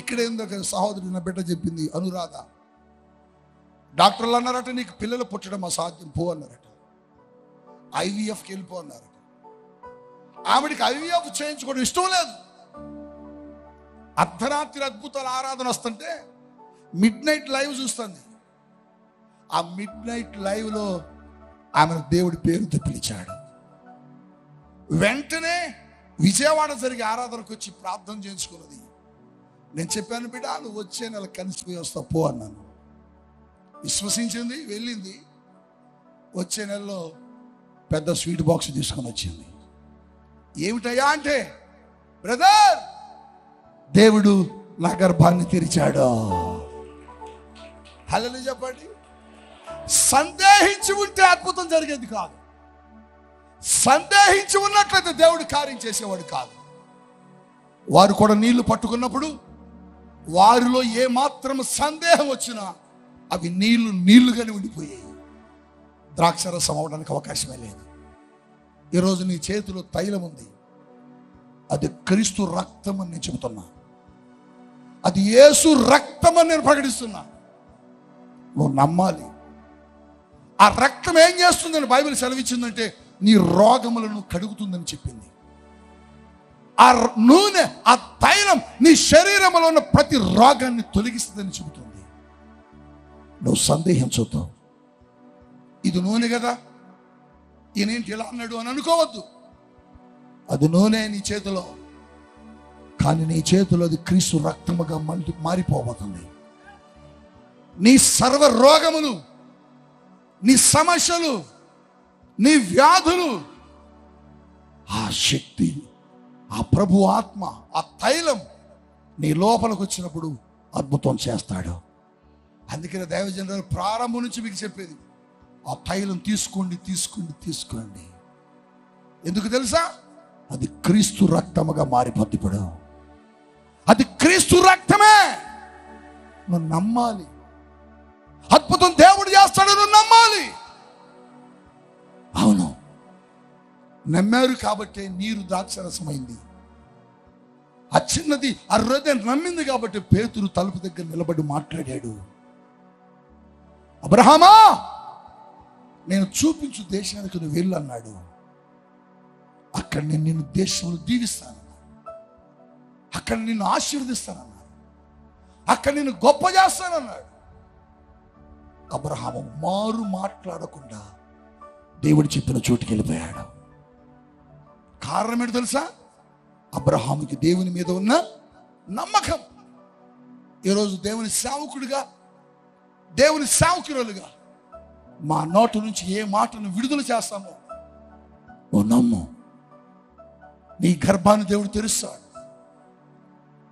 ఇక్కడ ఏందో సహోదరి నా బిడ్డ చెప్పింది, అనురాధ. డాక్టర్లు అన్నారట నీకు పిల్లలు పుట్టడం అసాధ్యం, పో అన్నారట. IVFకి వెళ్ళిపో అన్నారట. ఆవిడికి IVF చేయించుకోవడం ఇష్టం లేదు. అర్ధరాత్రి అద్భుతాల ఆరాధన వస్తుంటే మిడ్నైట్ లైవ్ చూస్తుంది. ఆ మిడ్నైట్ లైవ్ లో ఆమెను దేవుడి పేరుతో పిలిచాడు. వెంటనే విజయవాడ జరిగే ఆరాధనకు వచ్చి ప్రార్థన చేయించుకున్నది. నేను చెప్పాను బిడ్డ నువ్వు వచ్చే నెల కలిసిపోయి వస్తావు పో అన్నాను. విశ్వసించింది, వెళ్ళింది. వచ్చే నెలలో పెద్ద స్వీట్ బాక్స్ తీసుకొని వచ్చింది. ఏమిటయ్యా అంటే, బ్రదర్ దేవుడు నా గర్భాన్ని తెరిచాడు. హల్లెలూయా చెప్పండి. సందేహించి ఉంటే అద్భుతం జరిగేది కాదు. సందేహించి ఉన్నట్లయితే దేవుడు కార్యం చేసేవాడు కాదు. వారు కూడా నీళ్లు పట్టుకున్నప్పుడు వారిలో ఏ మాత్రం సందేహం వచ్చినా అవి నీళ్లుగానే ఉండిపోయాయి. ద్రాక్షరసం అవడానికి అవకాశమే లేదు. ఈరోజు నీ చేతిలో తైలం ఉంది, అది క్రీస్తు రక్తం అని నేను చెబుతున్నా. అది యేసు రక్తం అని నేను ప్రకటిస్తున్నా. నువ్వు నమ్మాలి. ఆ రక్తం ఏం చేస్తుందని బైబిల్ సెలవిచ్చిందంటే నీ రోగములను కడుగుతుందని చెప్పింది. ఆ నూనె, ఆ తైలం నీ శరీరంలో ఉన్న ప్రతి రోగాన్ని తొలగిస్తుందని చెబుతుంది. నువ్వు సందేహించొద్దు. ఇది నూనె కదా, ఈయనేంటి ఇలా అన్నాడు అని అనుకోవద్దు. అది నూనె నీ చేతిలో, కానీ నీ చేతిలో అది క్రీస్తు రక్తముగా మారిపోబోతుంది. నీ సర్వ రోగములు, నీ సమస్యలు, నీ వ్యాధులు, ఆ శక్తి, ఆ ప్రభు ఆత్మ, ఆ తైలం నీ లోపలికి వచ్చినప్పుడు అద్భుతం చేస్తాడు. అందుకనే దైవజనులు ప్రారంభం నుంచి మీకు చెప్పేది, ఆ తైలం తీసుకోండి తీసుకోండి తీసుకోండి. ఎందుకు తెలుసా? అది క్రీస్తు రక్తముగా మారిపోద్ది. ఇప్పుడు అది క్రీస్తు రక్తమే. నువ్వు నమ్మాలి. అద్భుతం దేవుడు చేస్తాడు, నువ్వు నమ్మాలి. అవును, నమ్మారు కాబట్టి నీరు ద్రాక్షరసమైంది. ఆ చిన్నది ఆ హృదయం నమ్మింది కాబట్టి పేతురు తలుపు దగ్గర నిలబడి మాట్లాడాడు. అబ్రహామా, నేను చూపించు దేశానికి నువ్వు వెళ్ళు అన్నాడు. అక్కడ నేను నిన్ను దేశంలో దీవిస్తాను, అక్కడ నిన్ను ఆశీర్వదిస్తానన్నాడు, అక్కడ నిన్ను గొప్ప చేస్తానన్నాడు. అబ్రహాము మారు మాట్లాడకుండా దేవుడు చెప్పిన చోటుకి వెళ్ళిపోయాడు. కారణం ఏంటో తెలుసా? అబ్రహాముకి దేవుని మీద ఉన్న నమ్మకం. ఈరోజు దేవుని సేవకుడిగా, దేవుని సేవకురాలుగా మా నోటి నుంచి ఏ మాటను విడుదల చేస్తామో ఓ నమ్ము. నీ గర్భాన్ని దేవుడు తెరుస్తాడు.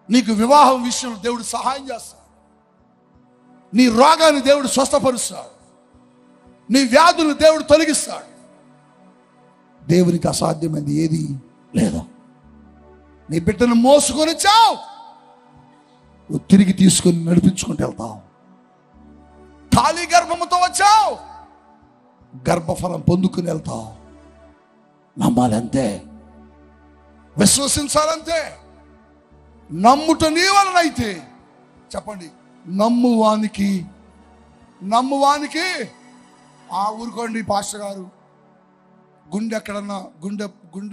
నీకు వివాహం విషయంలో దేవుడు సహాయం చేస్తాడు. నీ రోగాన్ని దేవుడు స్వస్థపరుస్తాడు. నీ వ్యాధులను దేవుడు తొలగిస్తాడు. దేవునికి అసాధ్యమైనది ఏది లేదు. నీ బిడ్డను మోసుకొని చావు, నువ్వు తిరిగి తీసుకొని నడిపించుకుంటూ వెళ్తావు. ఖాళీ గర్భముతో వచ్చావు, గర్భఫలం పొందుకుని వెళ్తావు. నమ్మాలంతే, విశ్వసించాలంతే. నమ్ముట నీ వలనైతే, చెప్పండి, నమ్మువానికి ఆ ఊరుకోండి పాస్టర్ గారు, గుండె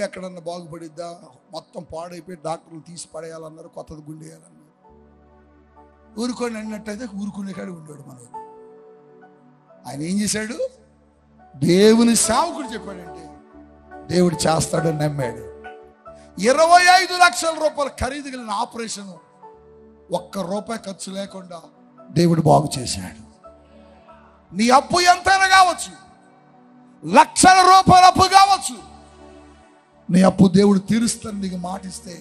ఎక్కడన్నా బాగుపడిద్దా, మొత్తం పాడైపోయి డాక్టర్లు తీసి పడేయాలన్నారు, కొత్తది గుండె వేయాలన్నారు. ఊరుకోండి అన్నట్టయితే ఊరుకునే కాడు ఉండేవాడు మన. ఆయన ఏం చేశాడు? దేవుని సేవకుడు చెప్పాడంటే దేవుడు చేస్తాడని నమ్మాడు. 25 లక్షల రూపాయలు ఖరీదు కలిగిన ఆపరేషన్ ₹1 ఖర్చు లేకుండా దేవుడు బాగు చేశాడు. నీ అప్పు ఎంతైనా కావచ్చు, లక్షల రూపాయల అప్పు కావచ్చు, నీ అప్పు దేవుడు తీరుస్తాను. నీకు మాటిస్తే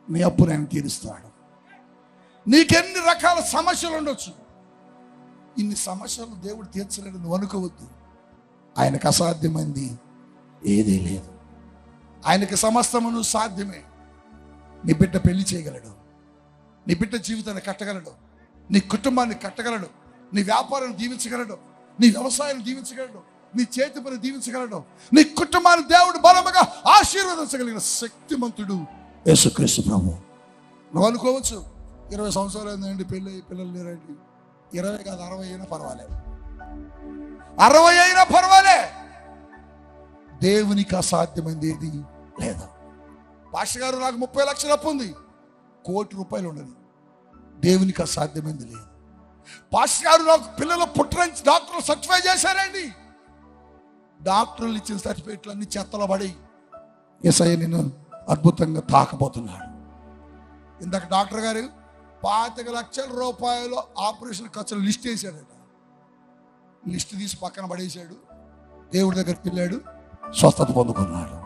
నీ అప్పు నేను తీరుస్తాడు. నీకెన్ని రకాల సమస్యలు ఉండొచ్చు, ఇన్ని సమస్యలు దేవుడు తీర్చలేడు నువ్వు అనుకోవద్దు. ఆయనకు అసాధ్యమైంది ఏదీ లేదు. ఆయనకి సమస్తమును సాధ్యమే. నీ బిడ్డ పెళ్లి చేయగలడు, నీ బిడ్డ జీవితాన్ని కట్టగలడు, నీ కుటుంబాన్ని కట్టగలడు, నీ వ్యాపారాన్ని దీవించగలడు, నీ వ్యవసాయాన్ని దీవించగలడు, నీ చేతి పని దీవించగలడు, నీ కుటుంబాన్ని దేవుడు బలముగా ఆశీర్వదించగలిగిన శక్తిమంతుడు యేసుక్రీస్తు ప్రభువు. నువ్వు అనుకోవచ్చు 20 సంవత్సరాలు అయిందండి పెళ్ళి, పిల్లలు లేరండి. 20 కాదు 60 అయినా పర్వాలేదు, 60 అయినా పర్వాలే. దేవునికి అసాధ్యమైంది ఏది లేదు. పాస్టర్ గారు నాకు 30 లక్షలు అప్పు ఉంది, ₹1 కోటి ఉన్నది, దేవునికి అసాధ్యమైంది లేదు. పాస్టర్ గారు నాకు పిల్లలు పుట్టరించి డాక్టర్లు సర్టిఫై చేశారండి, డాక్టర్లు ఇచ్చిన సర్టిఫికేట్లు అన్ని చెత్తలో పడి యేసయ్య నిన్ను అద్భుతంగా తాకబోతున్నాడు. ఇందాక డాక్టర్ గారు 25 లక్షల రూపాయలు ఆపరేషన్ ఖర్చులు లిస్ట్ వేసాడట. లిస్ట్ తీసి పక్కన పడేశాడు, దేవుడి దగ్గరికి వెళ్ళాడు, స్వస్థత పొందుకున్నాడు.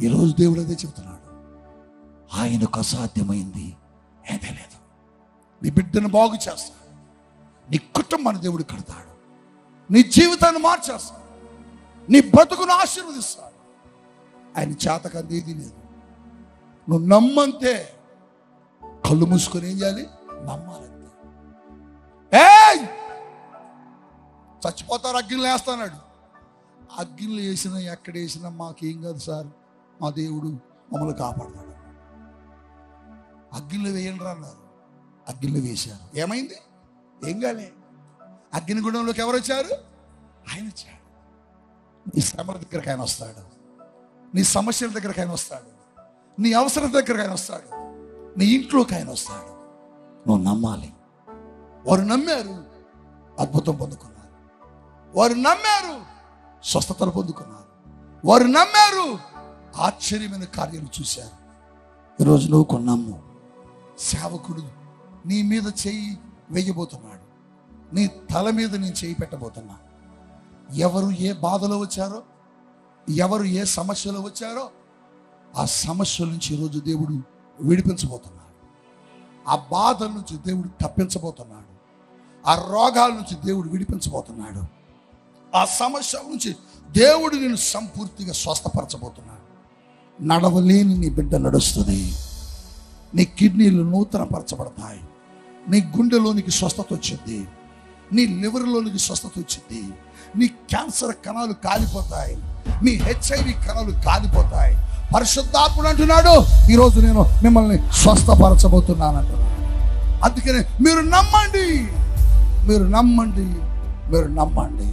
ఈరోజు దేవుడు అదే చెప్తున్నాడు, ఆయనకు అసాధ్యమైంది ఏదే లేదు. నీ బిడ్డను బాగు చేస్తాడు, నీ కుటుంబాన్ని దేవుడు కడతాడు, నీ జీవితాన్ని మార్చేస్తాడు, నీ బ్రతుకును ఆశీర్వదిస్తాడు. ఆయన చేతకంది ఏది లేదు. నువ్వు నమ్మంతే. కళ్ళు మూసుకొని ఏం చేయాలి? నమ్మాలంతే. ఏయ్ చచ్చిపోతారు, అగ్గిలు వేస్తాడు. అగ్గిలు వేసినా ఎక్కడ వేసినా మాకేం కాదు సార్, మా దేవుడు మమ్మల్ని కాపాడతాడు. అగ్గిలు వేయండి అన్నారు, అగ్గిలు వేశారు. ఏమైంది? ఏం కాలే. అగ్ని గుండంలోకి ఎవరు వచ్చారు? ఆయన వచ్చాడు. నీ శ్రమల దగ్గరకు ఆయన వస్తాడు, నీ సమస్యల దగ్గరకు ఆయన వస్తాడు, నీ అవసరం దగ్గరకు ఆయన వస్తాడు, నీ ఇంట్లోకి ఆయన వస్తాడు. నువ్వు నమ్మాలి. వారు నమ్మారు, అద్భుతం పొందుకున్నారు. వారు నమ్మారు, స్వస్థతలు పొందుకున్నారు. వారు నమ్మారు, ఆశ్చర్యమైన కార్యాలు చూశారు. ఈరోజు నువ్వు కొన్నాము. సేవకుడు నీ మీద చేయి వేయబోతున్నాడు, నీ తల మీద నేను చేయి పెట్టబోతున్నా. ఎవరు ఏ బాధలో వచ్చారో, ఎవరు ఏ సమస్యలో వచ్చారో ఆ సమస్యల నుంచి ఈరోజు దేవుడు విడిపించబోతున్నాడు. ఆ బాధల నుంచి దేవుడు తప్పించబోతున్నాడు. ఆ రోగాల నుంచి దేవుడు విడిపించబోతున్నాడు. ఆ సమస్యల నుంచి దేవుడు నేను సంపూర్తిగా స్వస్థపరచబోతున్నాడు. నడవలేని నీ బిడ్డ నడుస్తుంది. నీ కిడ్నీలు నూతనపరచబడతాయి. నీ గుండెలోనికి స్వస్థత వచ్చింది, నీ లివర్లోనికి స్వస్థత వచ్చింది, నీ క్యాన్సర్ కణాలు కాలిపోతాయి, నీ HIV కణాలు కాలిపోతాయి. పరిశుద్ధాత్ముడు అంటున్నాడు, ఈరోజు నేను మిమ్మల్ని స్వస్థపరచబోతున్నాను అంటున్నాడు. అందుకనే మీరు నమ్మండి, మీరు నమ్మండి, మీరు నమ్మండి.